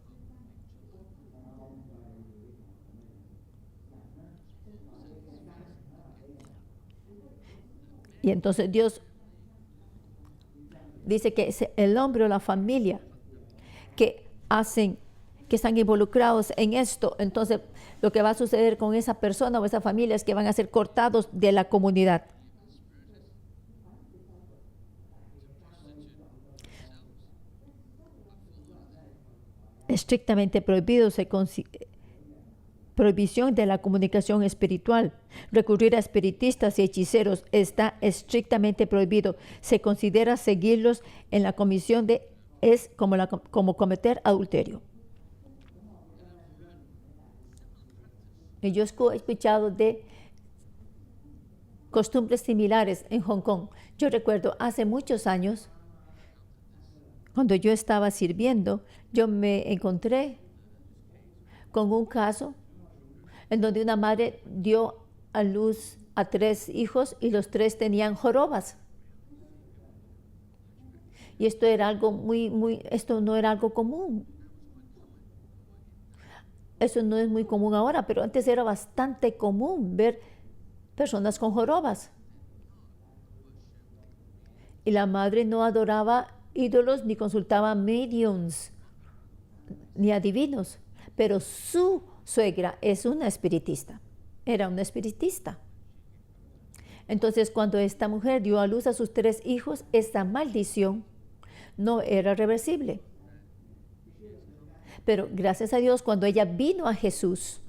Y entonces Dios dice que es el hombre o la familia que están involucrados en esto. Entonces lo que va a suceder con esa persona o esa familia es que van a ser cortados de la comunidad. Estrictamente prohibido prohibición de la comunicación espiritual. Recurrir a espiritistas y hechiceros está estrictamente prohibido. Se considera seguirlos en la comisión es como cometer adulterio. Y yo he escuchado de costumbres similares en Hong Kong. Yo recuerdo hace muchos años, cuando yo estaba sirviendo, yo me encontré con un caso en donde una madre dio a luz a 3 hijos y los 3 tenían jorobas. Y esto era algo esto no era algo común. Eso no es muy común ahora, pero antes era bastante común ver personas con jorobas. Y la madre no adoraba ídolos ni consultaba mediums ni adivinos, pero su suegra es una espiritista, era una espiritista. Entonces, cuando esta mujer dio a luz a sus 3 hijos, esta maldición no era reversible. Pero gracias a Dios, cuando ella vino a Jesús,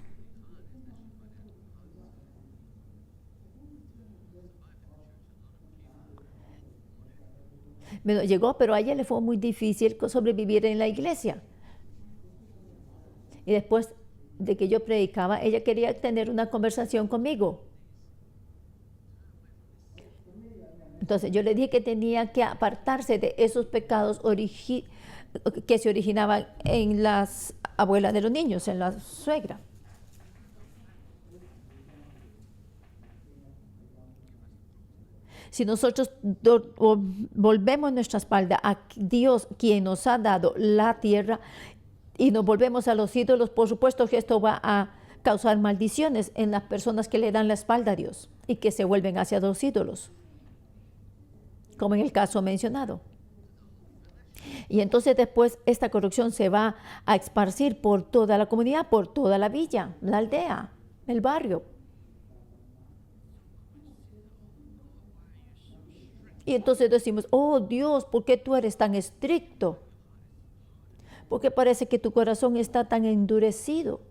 Bueno, llegó, pero a ella le fue muy difícil sobrevivir en la iglesia. Y después de que yo predicaba, ella quería tener una conversación conmigo. Entonces yo le dije que tenía que apartarse de esos pecados que se originaban en las abuelas de los niños, en la suegra. Si nosotros volvemos nuestra espalda a Dios, quien nos ha dado la tierra, y nos volvemos a los ídolos, por supuesto que esto va a causar maldiciones en las personas que le dan la espalda a Dios y que se vuelven hacia los ídolos, como en el caso mencionado. Y entonces después esta corrupción se va a esparcir por toda la comunidad, por toda la villa, la aldea, el barrio. Y entonces decimos, oh Dios, ¿por qué tú eres tan estricto? Porque parece que tu corazón está tan endurecido.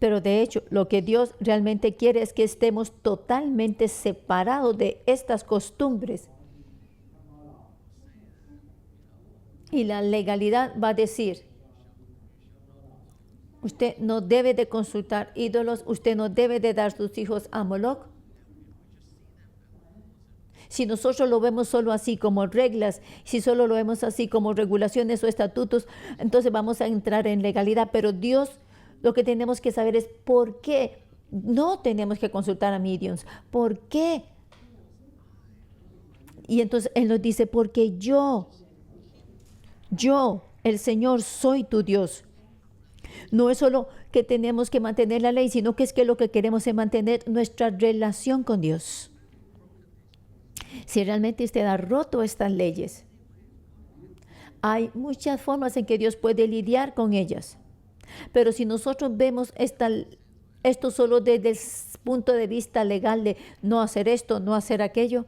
Pero de hecho, lo que Dios realmente quiere es que estemos totalmente separados de estas costumbres. Y la legalidad va a decir, usted no debe de consultar ídolos, usted no debe de dar sus hijos a Moloch. Si nosotros lo vemos solo así como reglas, si solo lo vemos así como regulaciones o estatutos, entonces vamos a entrar en legalidad. Pero Dios, lo que tenemos que saber es por qué no tenemos que consultar a mediums. ¿Por qué? Y entonces Él nos dice, porque yo, el Señor, soy tu Dios. No es solo que tenemos que mantener la ley, sino que es que lo que queremos es mantener nuestra relación con Dios. Si realmente usted ha roto estas leyes, hay muchas formas en que Dios puede lidiar con ellas. Pero si nosotros vemos esto solo desde el punto de vista legal de no hacer esto, no hacer aquello,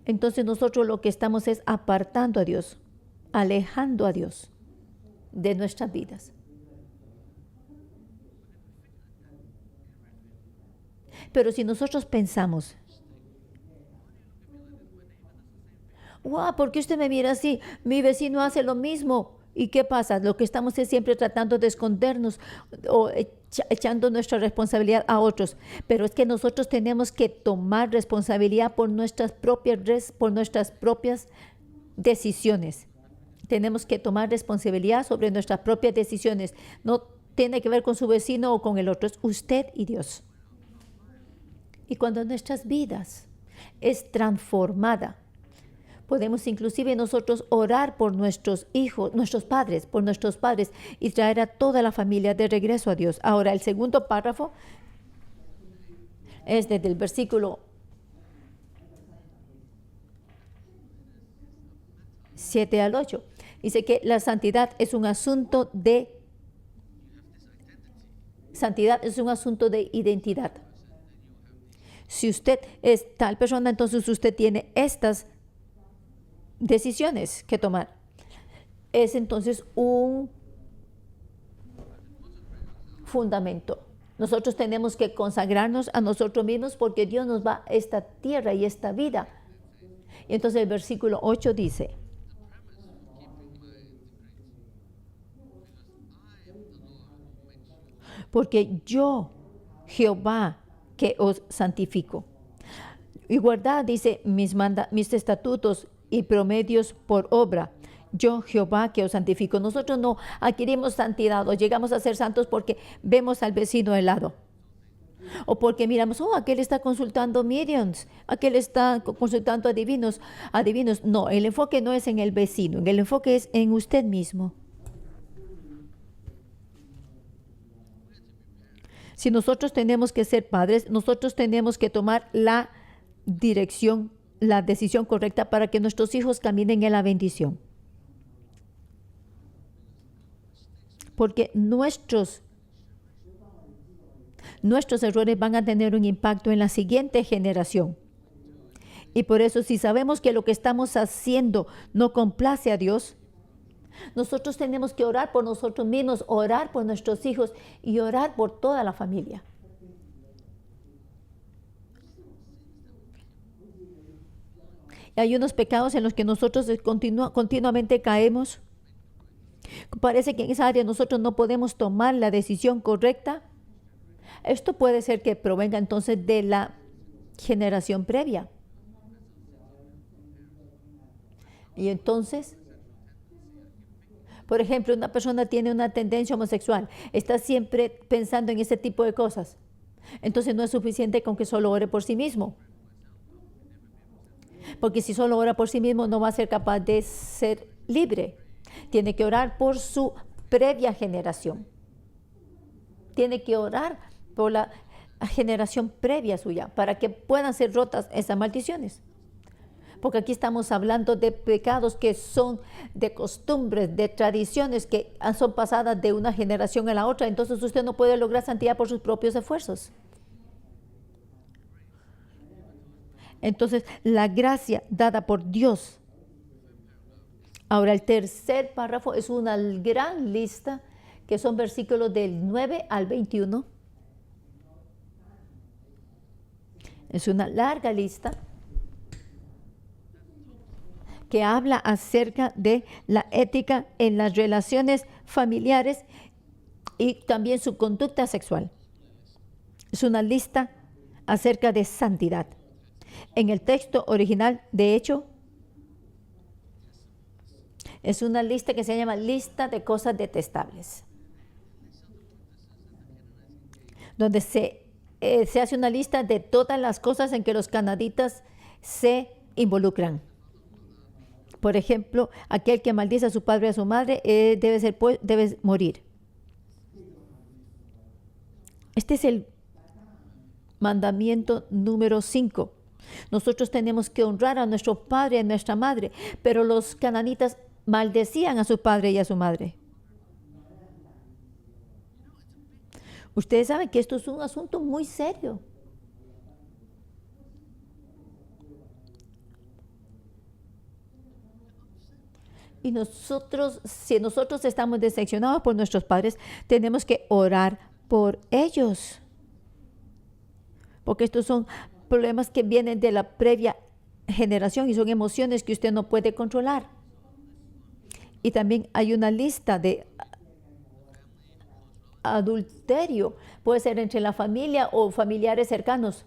entonces nosotros lo que estamos es apartando a Dios, alejando a Dios de nuestras vidas. Pero si nosotros pensamos, wow, ¿por qué usted me mira así? Mi vecino hace lo mismo. ¿Y qué pasa? Lo que estamos es siempre tratando de escondernos o echando nuestra responsabilidad a otros. Pero es que nosotros tenemos que tomar responsabilidad por nuestras propias decisiones. Tenemos que tomar responsabilidad sobre nuestras propias decisiones. No tiene que ver con su vecino o con el otro, es usted y Dios. Y cuando nuestras vidas es transformada, podemos inclusive nosotros orar por nuestros hijos, por nuestros padres y traer a toda la familia de regreso a Dios. Ahora, el segundo párrafo es desde el versículo 7 al 8. Dice que la santidad es un asunto de identidad. Si usted es tal persona, entonces usted tiene estas decisiones que tomar. Es entonces un fundamento. Nosotros tenemos que consagrarnos a nosotros mismos porque Dios nos va a esta tierra y esta vida. Y entonces el versículo 8 dice, porque yo, Jehová, que os santifico. Y guardad, dice, mis estatutos y promedios por obra. Yo, Jehová, que os santifico. Nosotros no adquirimos santidad o llegamos a ser santos porque vemos al vecino al lado. O porque miramos, aquel está consultando mediums, aquel está consultando adivinos. No, el enfoque no es en el vecino, el enfoque es en usted mismo. Si nosotros tenemos que ser padres, nosotros tenemos que tomar la decisión correcta para que nuestros hijos caminen en la bendición. Porque nuestros errores van a tener un impacto en la siguiente generación. Y por eso, si sabemos que lo que estamos haciendo no complace a Dios, nosotros tenemos que orar por nosotros mismos, orar por nuestros hijos y orar por toda la familia. Hay unos pecados en los que nosotros continuamente caemos. Parece que en esa área nosotros no podemos tomar la decisión correcta. Esto puede ser que provenga entonces de la generación previa. Y entonces, por ejemplo, una persona tiene una tendencia homosexual, está siempre pensando en ese tipo de cosas. Entonces no es suficiente con que solo ore por sí mismo. Porque si solo ora por sí mismo no va a ser capaz de ser libre. Tiene que orar por su previa generación. Tiene que orar por la generación previa suya para que puedan ser rotas esas maldiciones. Porque aquí estamos hablando de pecados que son de costumbres, de tradiciones que son pasadas de una generación a la otra. Entonces usted no puede lograr santidad por sus propios esfuerzos. Entonces, la gracia dada por Dios. Ahora, el tercer párrafo es una gran lista, que son versículos del 9 al 21. Es una larga lista que habla acerca de la ética en las relaciones familiares y también su conducta sexual. Es una lista acerca de santidad. En el texto original, de hecho, es una lista que se llama lista de cosas detestables, donde se hace una lista de todas las cosas en que los cananitas se involucran. Por ejemplo, aquel que maldice a su padre y a su madre debe morir. Este es el mandamiento número 5. Nosotros tenemos que honrar a nuestro padre y a nuestra madre, pero los cananitas maldecían a su padre y a su madre. Ustedes saben que esto es un asunto muy serio. Y nosotros, si nosotros estamos decepcionados por nuestros padres, tenemos que orar por ellos. Porque estos son problemas que vienen de la previa generación y son emociones que usted no puede controlar. Y también hay una lista de adulterio, puede ser entre la familia o familiares cercanos.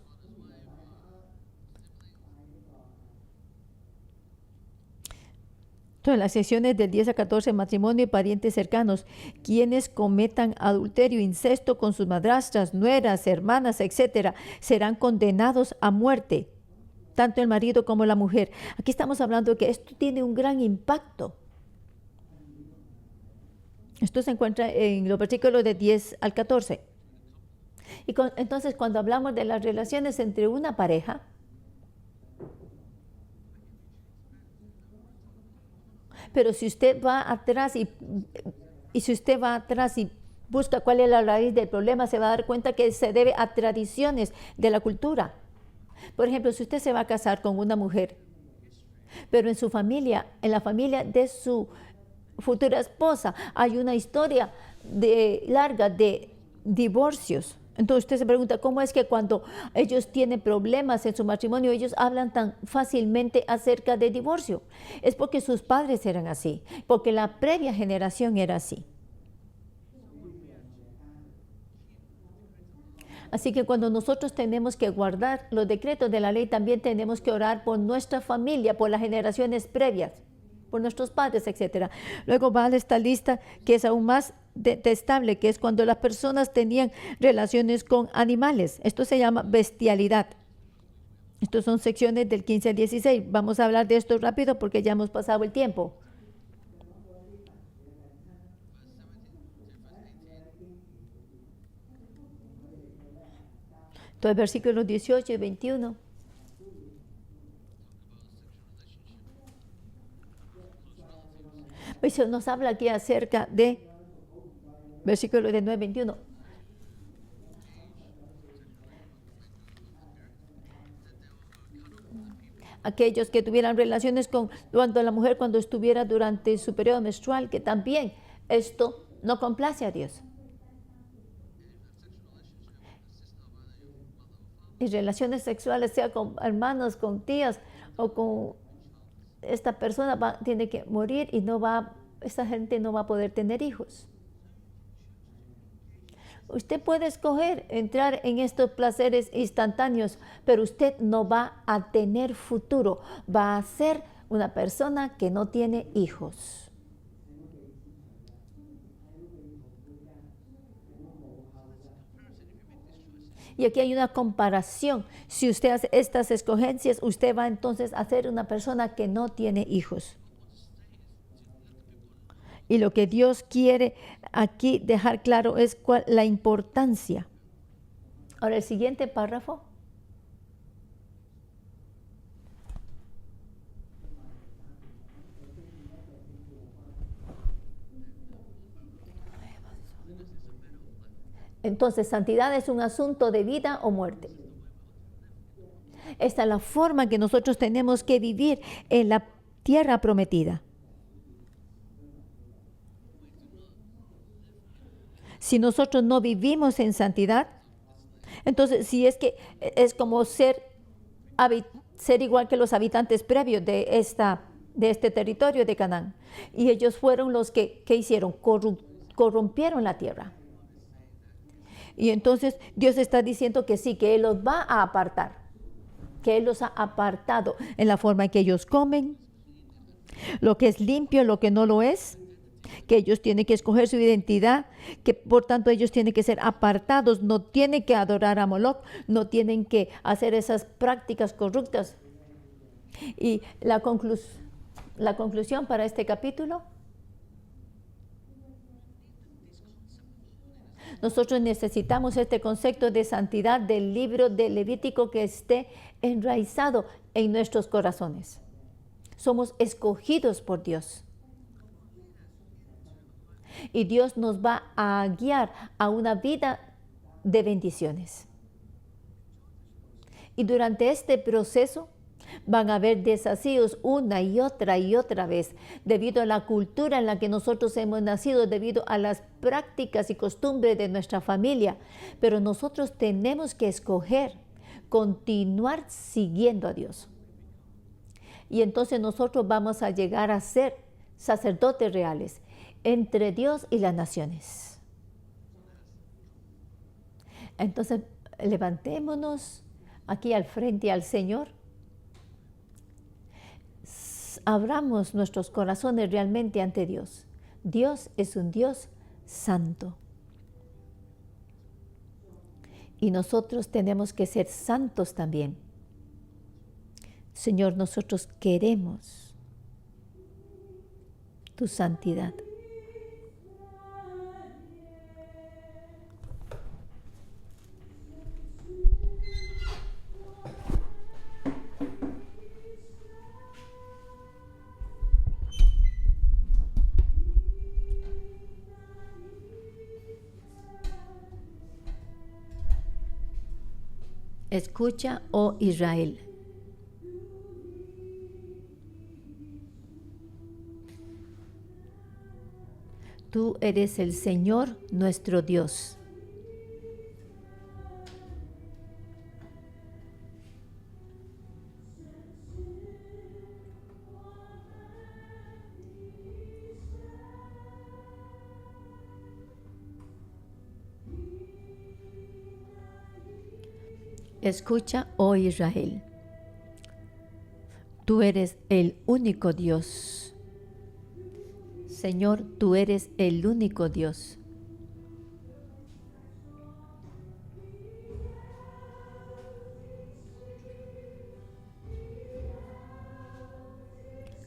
Entonces, las secciones del 10 a 14, matrimonio y parientes cercanos, quienes cometan adulterio, incesto con sus madrastras, nueras, hermanas, etcétera, serán condenados a muerte, tanto el marido como la mujer. Aquí estamos hablando de que esto tiene un gran impacto. Esto se encuentra en los versículos de 10 al 14. Y entonces, cuando hablamos de las relaciones entre una pareja, pero si usted va atrás y si usted va atrás y busca cuál es la raíz del problema, se va a dar cuenta que se debe a tradiciones de la cultura. Por ejemplo, si usted se va a casar con una mujer, pero en su familia, en la familia de su futura esposa, hay una historia larga de divorcios. Entonces usted se pregunta, ¿cómo es que cuando ellos tienen problemas en su matrimonio, ellos hablan tan fácilmente acerca de divorcio? Es porque sus padres eran así, porque la previa generación era así. Así que cuando nosotros tenemos que guardar los decretos de la ley, también tenemos que orar por nuestra familia, por las generaciones previas, por nuestros padres, etc. Luego va a esta lista que es aún más detestable, que es cuando las personas tenían relaciones con animales. Esto se llama bestialidad. Estas son secciones del 15 al 16. Vamos a hablar de esto rápido porque ya hemos pasado el tiempo. Entonces, versículos 18 y 21. Pues nos habla aquí acerca de versículos de 9 a 21. Aquellos que tuvieran relaciones con la mujer cuando estuviera durante su periodo menstrual, que también esto no complace a Dios. Y relaciones sexuales, sea con hermanos, con tías o con esta persona tiene que morir y esta gente no va a poder tener hijos. Usted puede escoger entrar en estos placeres instantáneos, pero usted no va a tener futuro. Va a ser una persona que no tiene hijos. Y aquí hay una comparación. Si usted hace estas escogencias, usted va entonces a ser una persona que no tiene hijos. Y lo que Dios quiere aquí dejar claro es la importancia. Ahora el siguiente párrafo. Entonces, santidad es un asunto de vida o muerte. Esta es la forma que nosotros tenemos que vivir en la tierra prometida. Si nosotros no vivimos en santidad, entonces si es que es como ser igual que los habitantes previos de este territorio de Canaán. Y ellos fueron los que hicieron, corrompieron la tierra. Y entonces Dios está diciendo que sí, que Él los va a apartar, que Él los ha apartado en la forma en que ellos comen, lo que es limpio, lo que no lo es, que ellos tienen que escoger su identidad, que por tanto ellos tienen que ser apartados, no tienen que adorar a Moloch, no tienen que hacer esas prácticas corruptas. Y la conclusión para este capítulo: nosotros necesitamos este concepto de santidad del libro de Levítico que esté enraizado en nuestros corazones. Somos escogidos por Dios. Y Dios nos va a guiar a una vida de bendiciones. Y durante este proceso van a haber desafíos una y otra vez, debido a la cultura en la que nosotros hemos nacido, debido a las prácticas y costumbres de nuestra familia. Pero nosotros tenemos que escoger continuar siguiendo a Dios. Y entonces nosotros vamos a llegar a ser sacerdotes reales entre Dios y las naciones. Entonces, levantémonos aquí al frente al Señor. Abramos nuestros corazones realmente ante Dios. Dios es un Dios santo. Y nosotros tenemos que ser santos también. Señor, nosotros queremos tu santidad. Escucha, oh Israel. Tú eres el Señor nuestro Dios. Escucha, oh Israel. Tú eres el único Dios. Señor, tú eres el único Dios.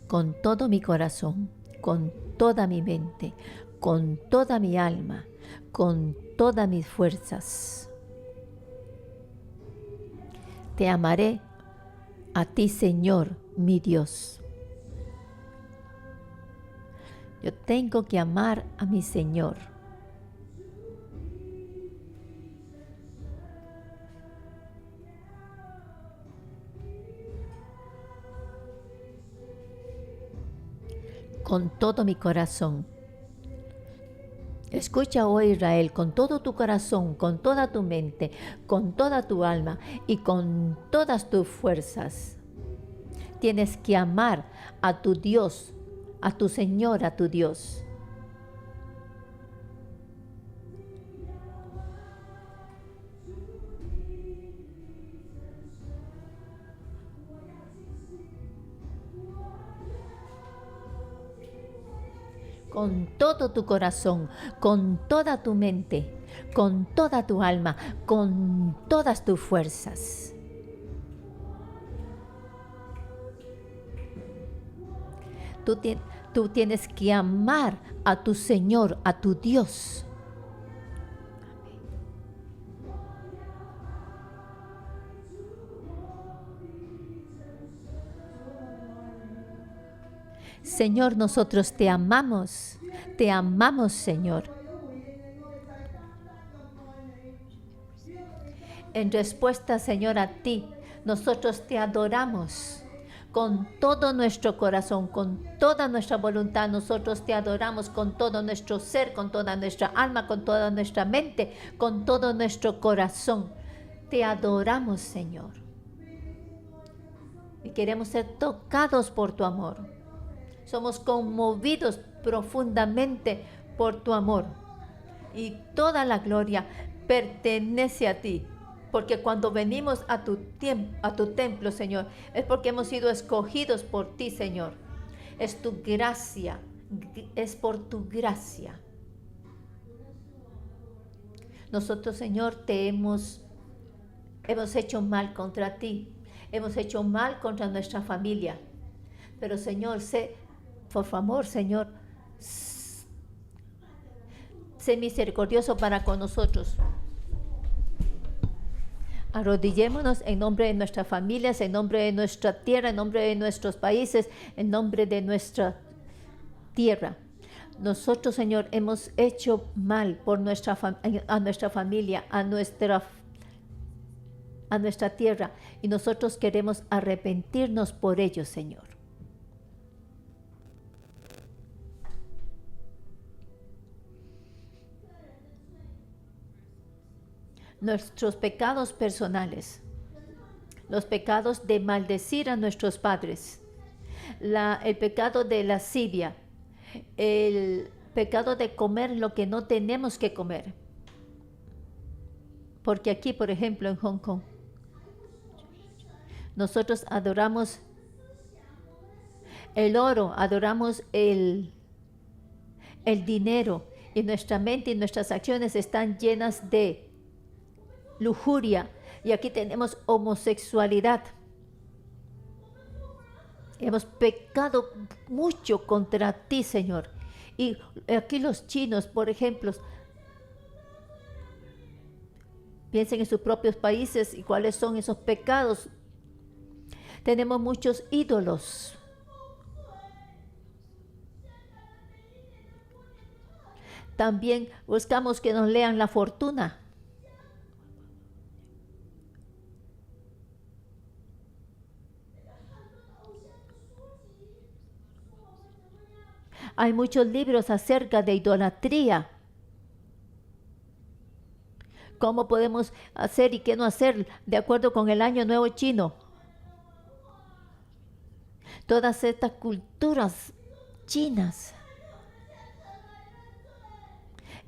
Con todo mi corazón, con toda mi mente, con toda mi alma, con todas mis fuerzas. Te amaré a ti, Señor, mi Dios. Yo tengo que amar a mi Señor. Con todo mi corazón. Escucha, oh Israel, con todo tu corazón, con toda tu mente, con toda tu alma y con todas tus fuerzas. tienes que amar a tu Dios, a tu Señor, a tu Dios. Con todo tu corazón, con toda tu mente, con toda tu alma, con todas tus fuerzas. Tú tienes que amar a tu Señor, a tu Dios. Señor, nosotros te amamos, Señor. En respuesta, Señor, a ti, nosotros te adoramos con todo nuestro corazón, con toda nuestra voluntad. Nosotros te adoramos con todo nuestro ser, con toda nuestra alma, con toda nuestra mente, con todo nuestro corazón. Te adoramos, Señor. Y queremos ser tocados por tu amor. Somos conmovidos profundamente por tu amor. Y toda la gloria pertenece a ti. Porque cuando venimos a tu templo, Señor, es porque hemos sido escogidos por ti, Señor. Es tu gracia, es por tu gracia. Nosotros, Señor, te hemos hecho mal contra ti. Hemos hecho mal contra nuestra familia. Pero, Señor, por favor, Señor, sé misericordioso para con nosotros. Arrodillémonos en nombre de nuestras familias, en nombre de nuestra tierra, en nombre de nuestros países, en nombre de nuestra tierra. Nosotros, Señor, hemos hecho mal por a nuestra familia, a nuestra tierra, y nosotros queremos arrepentirnos por ello, Señor. Nuestros pecados personales, los pecados de maldecir a nuestros padres, el pecado de lascivia, el pecado de comer lo que no tenemos que comer. Porque aquí, por ejemplo, en Hong Kong, nosotros adoramos el oro, adoramos el dinero, y nuestra mente y nuestras acciones están llenas de lujuria, y aquí tenemos homosexualidad. Hemos pecado mucho contra ti, Señor. Y aquí los chinos, por ejemplo, piensen en sus propios países y cuáles son esos pecados. Tenemos muchos ídolos. También buscamos que nos lean la fortuna. Hay muchos libros acerca de idolatría. ¿Cómo podemos hacer y qué no hacer de acuerdo con el Año Nuevo Chino? Todas estas culturas chinas.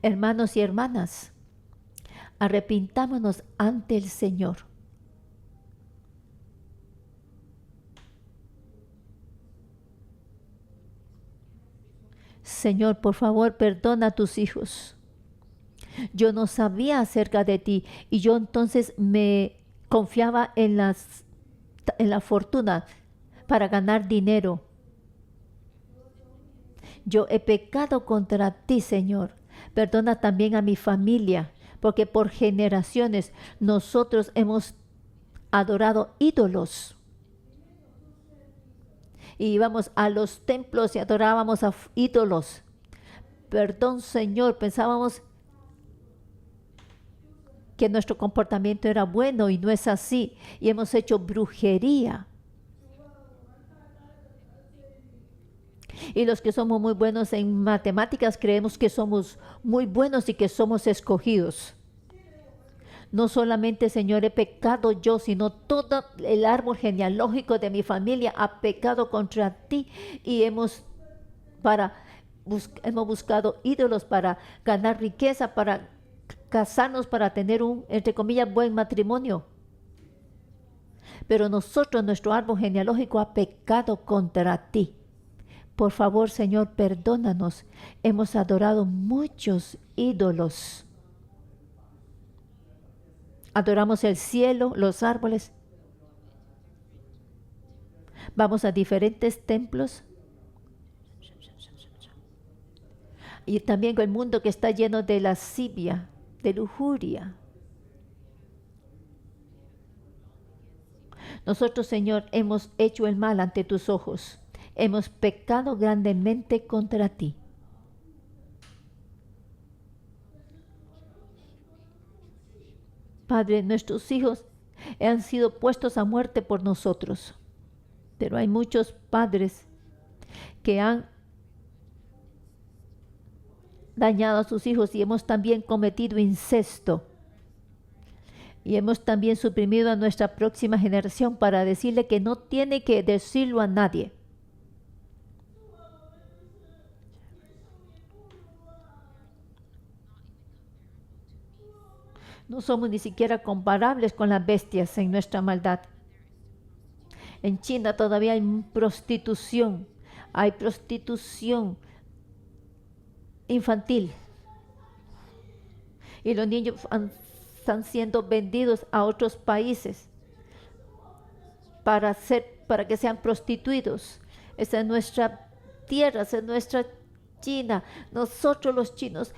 Hermanos y hermanas, arrepintámonos ante el Señor. Señor, por favor, perdona a tus hijos. Yo no sabía acerca de ti y yo entonces me confiaba en la fortuna para ganar dinero. Yo he pecado contra ti, Señor. Perdona también a mi familia, porque por generaciones nosotros hemos adorado ídolos. Y íbamos a los templos y adorábamos a ídolos. Perdón, Señor, pensábamos que nuestro comportamiento era bueno y no es así. Y hemos hecho brujería. Y los que somos muy buenos en matemáticas creemos que somos muy buenos y que somos escogidos. No solamente, Señor, he pecado yo, sino todo el árbol genealógico de mi familia ha pecado contra ti y hemos buscado ídolos para ganar riqueza, para casarnos, para tener un, entre comillas, buen matrimonio. Pero nosotros, nuestro árbol genealógico ha pecado contra ti. Por favor, Señor, perdónanos. Hemos adorado muchos ídolos. Adoramos el cielo, los árboles. Vamos a diferentes templos. Y también el mundo que está lleno de lascivia, de lujuria. Nosotros, Señor, hemos hecho el mal ante tus ojos. Hemos pecado grandemente contra ti. Padre, nuestros hijos han sido puestos a muerte por nosotros. Pero hay muchos padres que han dañado a sus hijos y hemos también cometido incesto. Y hemos también suprimido a nuestra próxima generación para decirle que no tiene que decirlo a nadie. No somos ni siquiera comparables con las bestias en nuestra maldad. En China todavía hay prostitución. Hay prostitución infantil. Y los niños están siendo vendidos a otros países para que sean prostituidos. Esa es nuestra tierra, esa es nuestra China. Nosotros los chinos,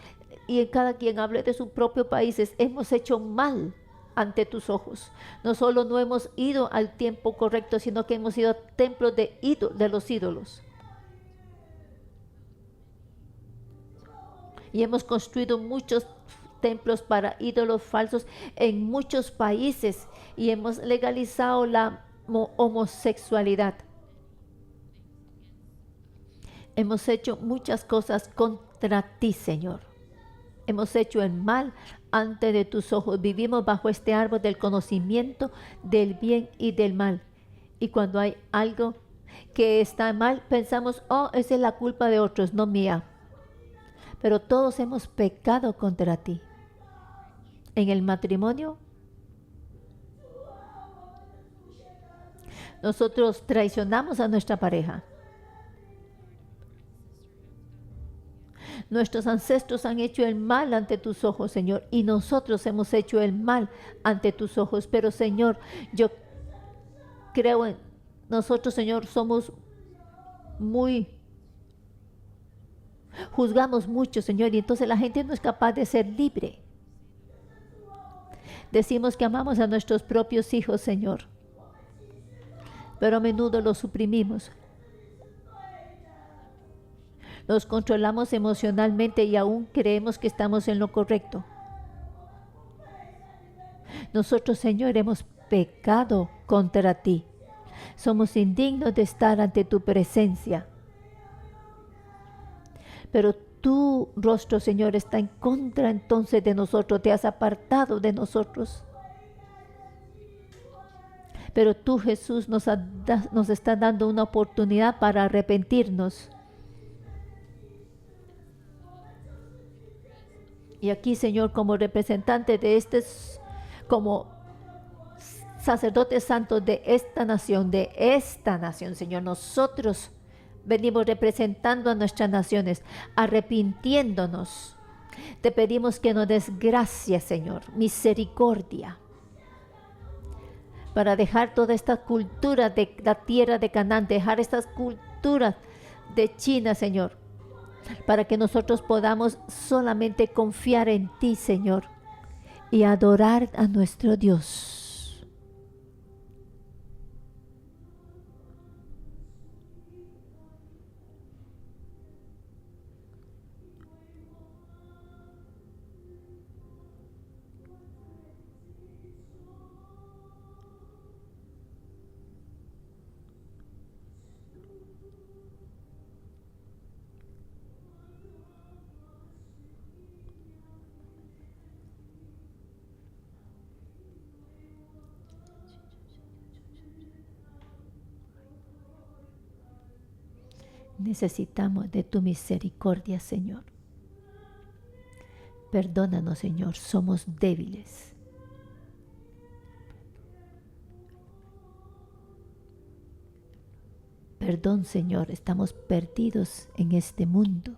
y en cada quien hable de sus propios países, hemos hecho mal ante tus ojos. No solo no hemos ido al tiempo correcto, sino que hemos ido a templos de los ídolos. Y hemos construido muchos templos para ídolos falsos en muchos países y hemos legalizado la homosexualidad. Hemos hecho muchas cosas contra ti, Señor. Hemos hecho el mal ante de tus ojos. Vivimos bajo este árbol del conocimiento del bien y del mal. Y cuando hay algo que está mal, pensamos, oh, esa es la culpa de otros, no mía. Pero todos hemos pecado contra ti. En el matrimonio, nosotros traicionamos a nuestra pareja. Nuestros ancestros han hecho el mal ante tus ojos, Señor, y nosotros hemos hecho el mal ante tus ojos. Pero, Señor, yo creo en nosotros, Señor, juzgamos mucho, Señor, y entonces la gente no es capaz de ser libre. Decimos que amamos a nuestros propios hijos, Señor, pero a menudo los suprimimos. Los controlamos emocionalmente y aún creemos que estamos en lo correcto. Nosotros, Señor, hemos pecado contra ti. Somos indignos de estar ante tu presencia. Pero tu rostro, Señor, está en contra entonces de nosotros. Te has apartado de nosotros. Pero tú, Jesús, nos está dando una oportunidad para arrepentirnos. Y aquí, Señor, como representante de como sacerdotes santos de esta nación, Señor, nosotros venimos representando a nuestras naciones, arrepintiéndonos. Te pedimos que nos des gracia, Señor, misericordia, para dejar toda esta cultura de la tierra de Canaán, dejar estas culturas de China, Señor, para que nosotros podamos solamente confiar en ti, Señor, y adorar a nuestro Dios. Necesitamos de tu misericordia, Señor. Perdónanos, Señor, somos débiles. Perdón, Señor, estamos perdidos en este mundo.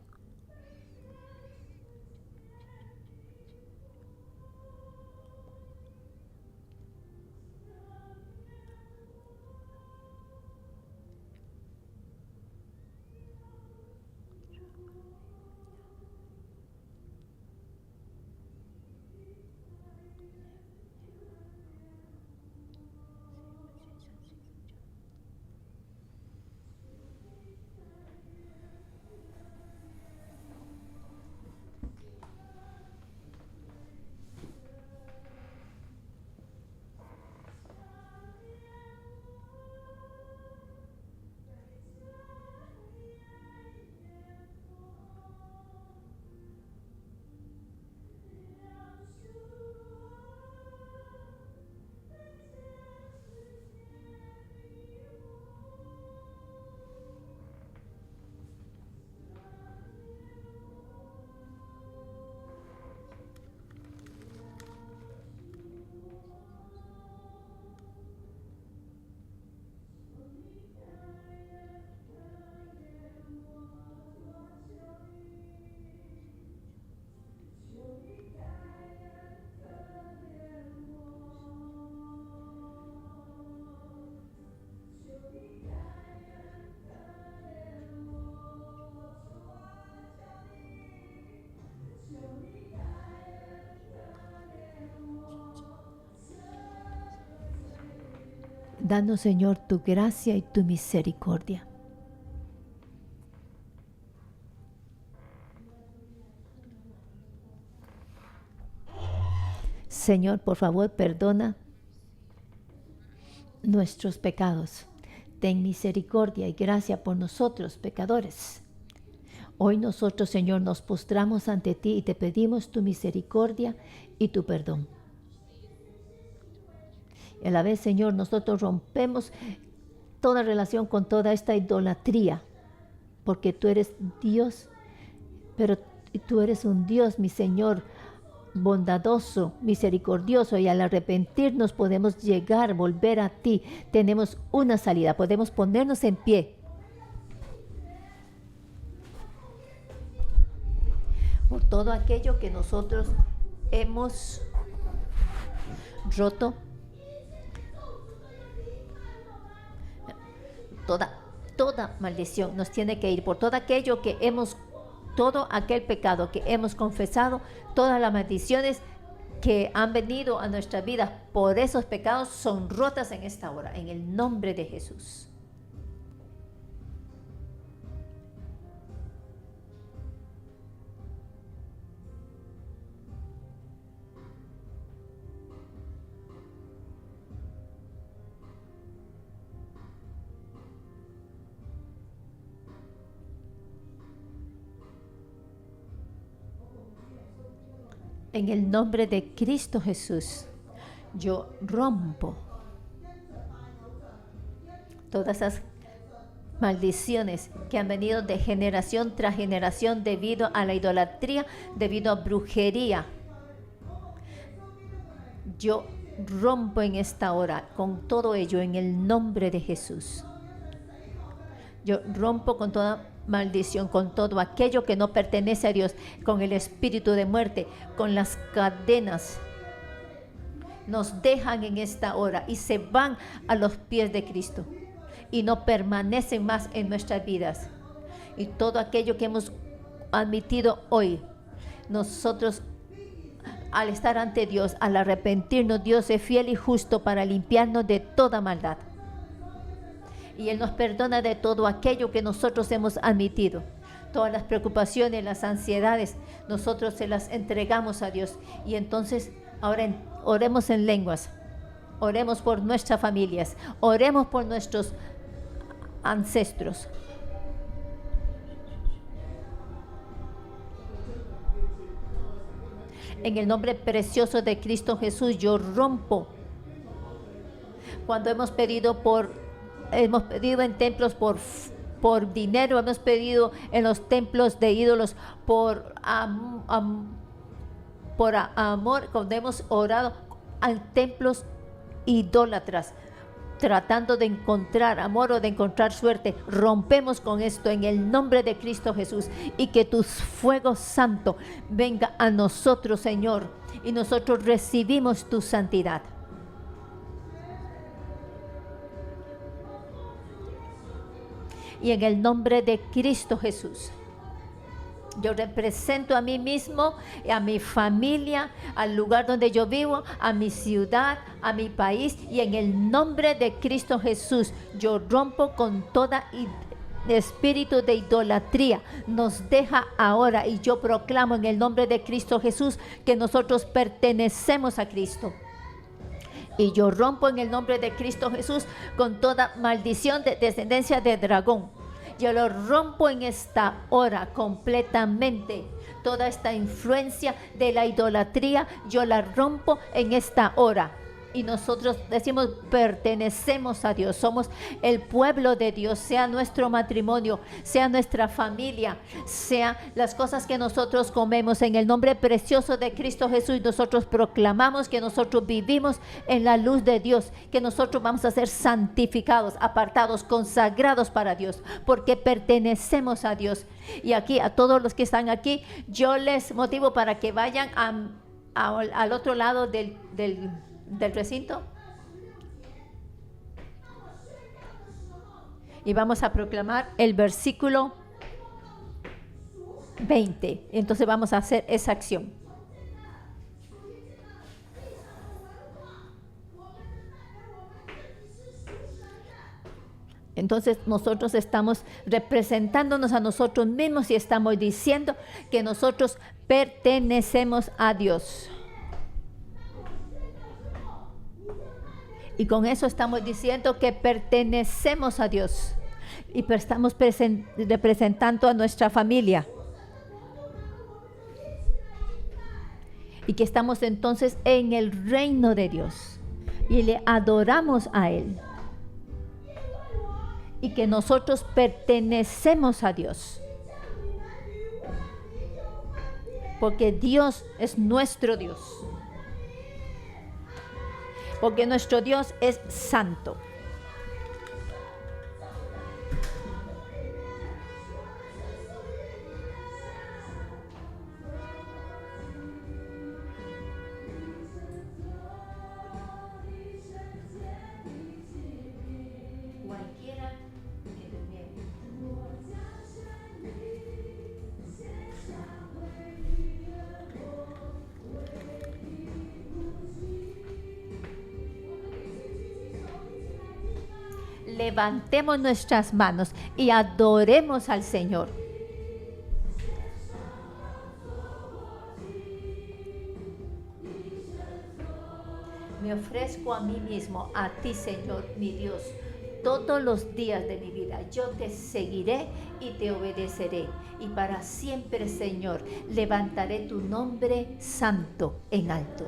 Danos, Señor, tu gracia y tu misericordia. Señor, por favor, perdona nuestros pecados. Ten misericordia y gracia por nosotros, pecadores. Hoy nosotros, Señor, nos postramos ante ti y te pedimos tu misericordia y tu perdón. Y a la vez, Señor, nosotros rompemos toda relación con toda esta idolatría, porque tú eres Dios, pero tú eres un Dios, mi Señor, bondadoso, misericordioso, y al arrepentirnos podemos llegar, volver a ti. Tenemos una salida, podemos ponernos en pie. Por todo aquello que nosotros hemos roto, toda maldición nos tiene que ir, por todo aquello que hemos, todo aquel pecado que hemos confesado, todas las maldiciones que han venido a nuestra vida por esos pecados son rotas en esta hora, en el nombre de Jesús. En el nombre de Cristo Jesús, yo rompo todas esas maldiciones que han venido de generación tras generación debido a la idolatría, debido a brujería. Yo rompo en esta hora con todo ello en el nombre de Jesús. Yo rompo con toda maldición, con todo aquello que no pertenece a Dios, con el espíritu de muerte, con las cadenas. Nos dejan en esta hora y se van a los pies de Cristo y no permanecen más en nuestras vidas. Y todo aquello que hemos admitido hoy, nosotros al estar ante Dios, al arrepentirnos, Dios es fiel y justo para limpiarnos de toda maldad. Y Él nos perdona de todo aquello que nosotros hemos admitido. Todas las preocupaciones, las ansiedades, nosotros se las entregamos a Dios. Y entonces, ahora oremos en lenguas. Oremos por nuestras familias. Oremos por nuestros ancestros. En el nombre precioso de Cristo Jesús, yo rompo. Cuando hemos pedido en templos por por dinero, hemos pedido en los templos de ídolos, por amor, cuando hemos orado en templos idólatras, tratando de encontrar amor o de encontrar suerte. Rompemos con esto en el nombre de Cristo Jesús, y que tu fuego santo venga a nosotros, Señor, y nosotros recibimos tu santidad. Y en el nombre de Cristo Jesús, yo represento a mí mismo, a mi familia, al lugar donde yo vivo, a mi ciudad, a mi país, y en el nombre de Cristo Jesús, yo rompo con toda espíritu de idolatría. Nos deja ahora, y yo proclamo en el nombre de Cristo Jesús que nosotros pertenecemos a Cristo. Y yo rompo en el nombre de Cristo Jesús con toda maldición de descendencia de dragón. Yo lo rompo en esta hora completamente. Toda esta influencia de la idolatría, yo la rompo en esta hora. Y nosotros decimos, pertenecemos a Dios, somos el pueblo de Dios, sea nuestro matrimonio, sea nuestra familia, sea las cosas que nosotros comemos. En el nombre precioso de Cristo Jesús, nosotros proclamamos que nosotros vivimos en la luz de Dios, que nosotros vamos a ser santificados, apartados, consagrados para Dios, porque pertenecemos a Dios. Y aquí, a todos los que están aquí, yo les motivo para que vayan al otro lado del recinto, y vamos a proclamar el versículo 20. Entonces vamos a hacer esa acción. Entonces nosotros estamos representándonos a nosotros mismos y estamos diciendo que nosotros pertenecemos a Dios. Y con eso estamos diciendo que pertenecemos a Dios. Y estamos representando a nuestra familia. Y que estamos entonces en el reino de Dios. Y le adoramos a Él. Y que nosotros pertenecemos a Dios. Porque Dios es nuestro Dios. Porque nuestro Dios es santo. Cualquiera que durmiera. Levantemos nuestras manos y adoremos al Señor. Me ofrezco a mí mismo, a ti, Señor, mi Dios, todos los días de mi vida. Yo te seguiré y te obedeceré. Y para siempre, Señor, levantaré tu nombre santo en alto.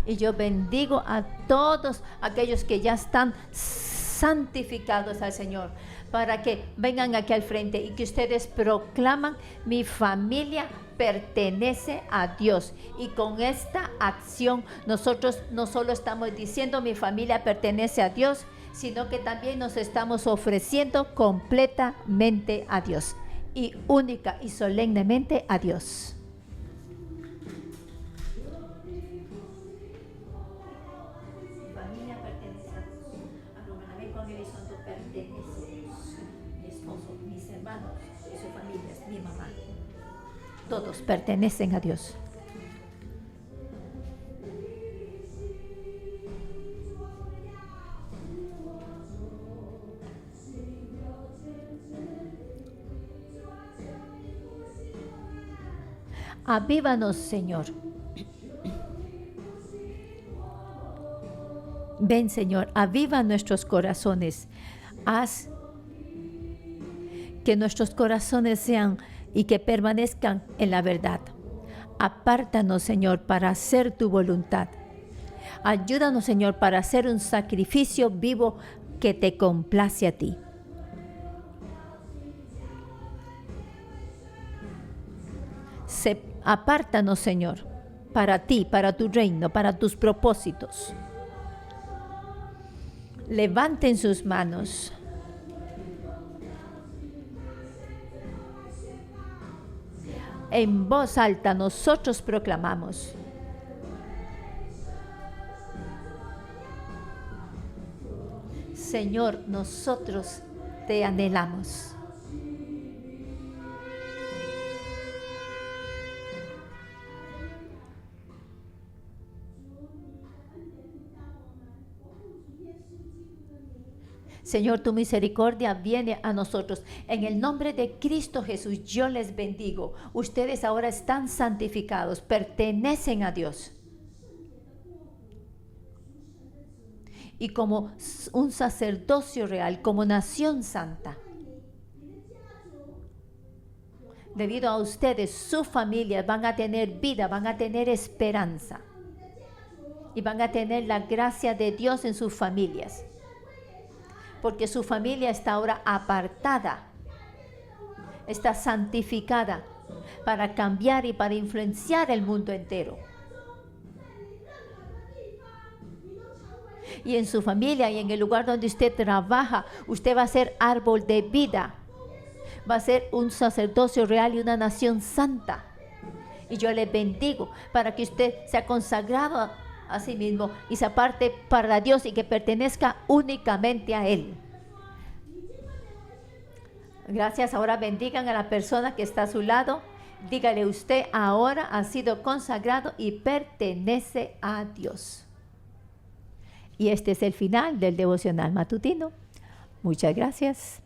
Y yo bendigo a todos aquellos que ya están santificados al Señor, para que vengan aquí al frente y que ustedes proclaman: mi familia pertenece a Dios. Y con esta acción nosotros no solo estamos diciendo mi familia pertenece a Dios, sino que también nos estamos ofreciendo completamente a Dios y única y solemnemente a Dios. Todos pertenecen a Dios. Avívanos, Señor. Ven, Señor, aviva nuestros corazones. Haz que nuestros corazones sean y que permanezcan en la verdad. Apártanos, Señor, para hacer tu voluntad. Ayúdanos, Señor, para hacer un sacrificio vivo que te complace a ti. Apártanos, Señor, para ti, para tu reino, para tus propósitos. Levanten sus manos. En voz alta nosotros proclamamos: Señor, nosotros te anhelamos. Señor, tu misericordia viene a nosotros. En el nombre de Cristo Jesús, yo les bendigo. Ustedes ahora están santificados, pertenecen a Dios. Y como un sacerdocio real, como nación santa, debido a ustedes, sus familias van a tener vida, van a tener esperanza. Y van a tener la gracia de Dios en sus familias. Porque su familia está ahora apartada, está santificada para cambiar y para influenciar el mundo entero. Y en su familia y en el lugar donde usted trabaja, usted va a ser árbol de vida. Va a ser un sacerdocio real y una nación santa. Y yo le bendigo para que usted sea consagrado a sí mismo y se aparte para Dios y que pertenezca únicamente a Él. Gracias. Ahora bendigan a la persona que está a su lado. Dígale: usted ahora ha sido consagrado y pertenece a Dios. Y este es el final del devocional matutino. Muchas gracias.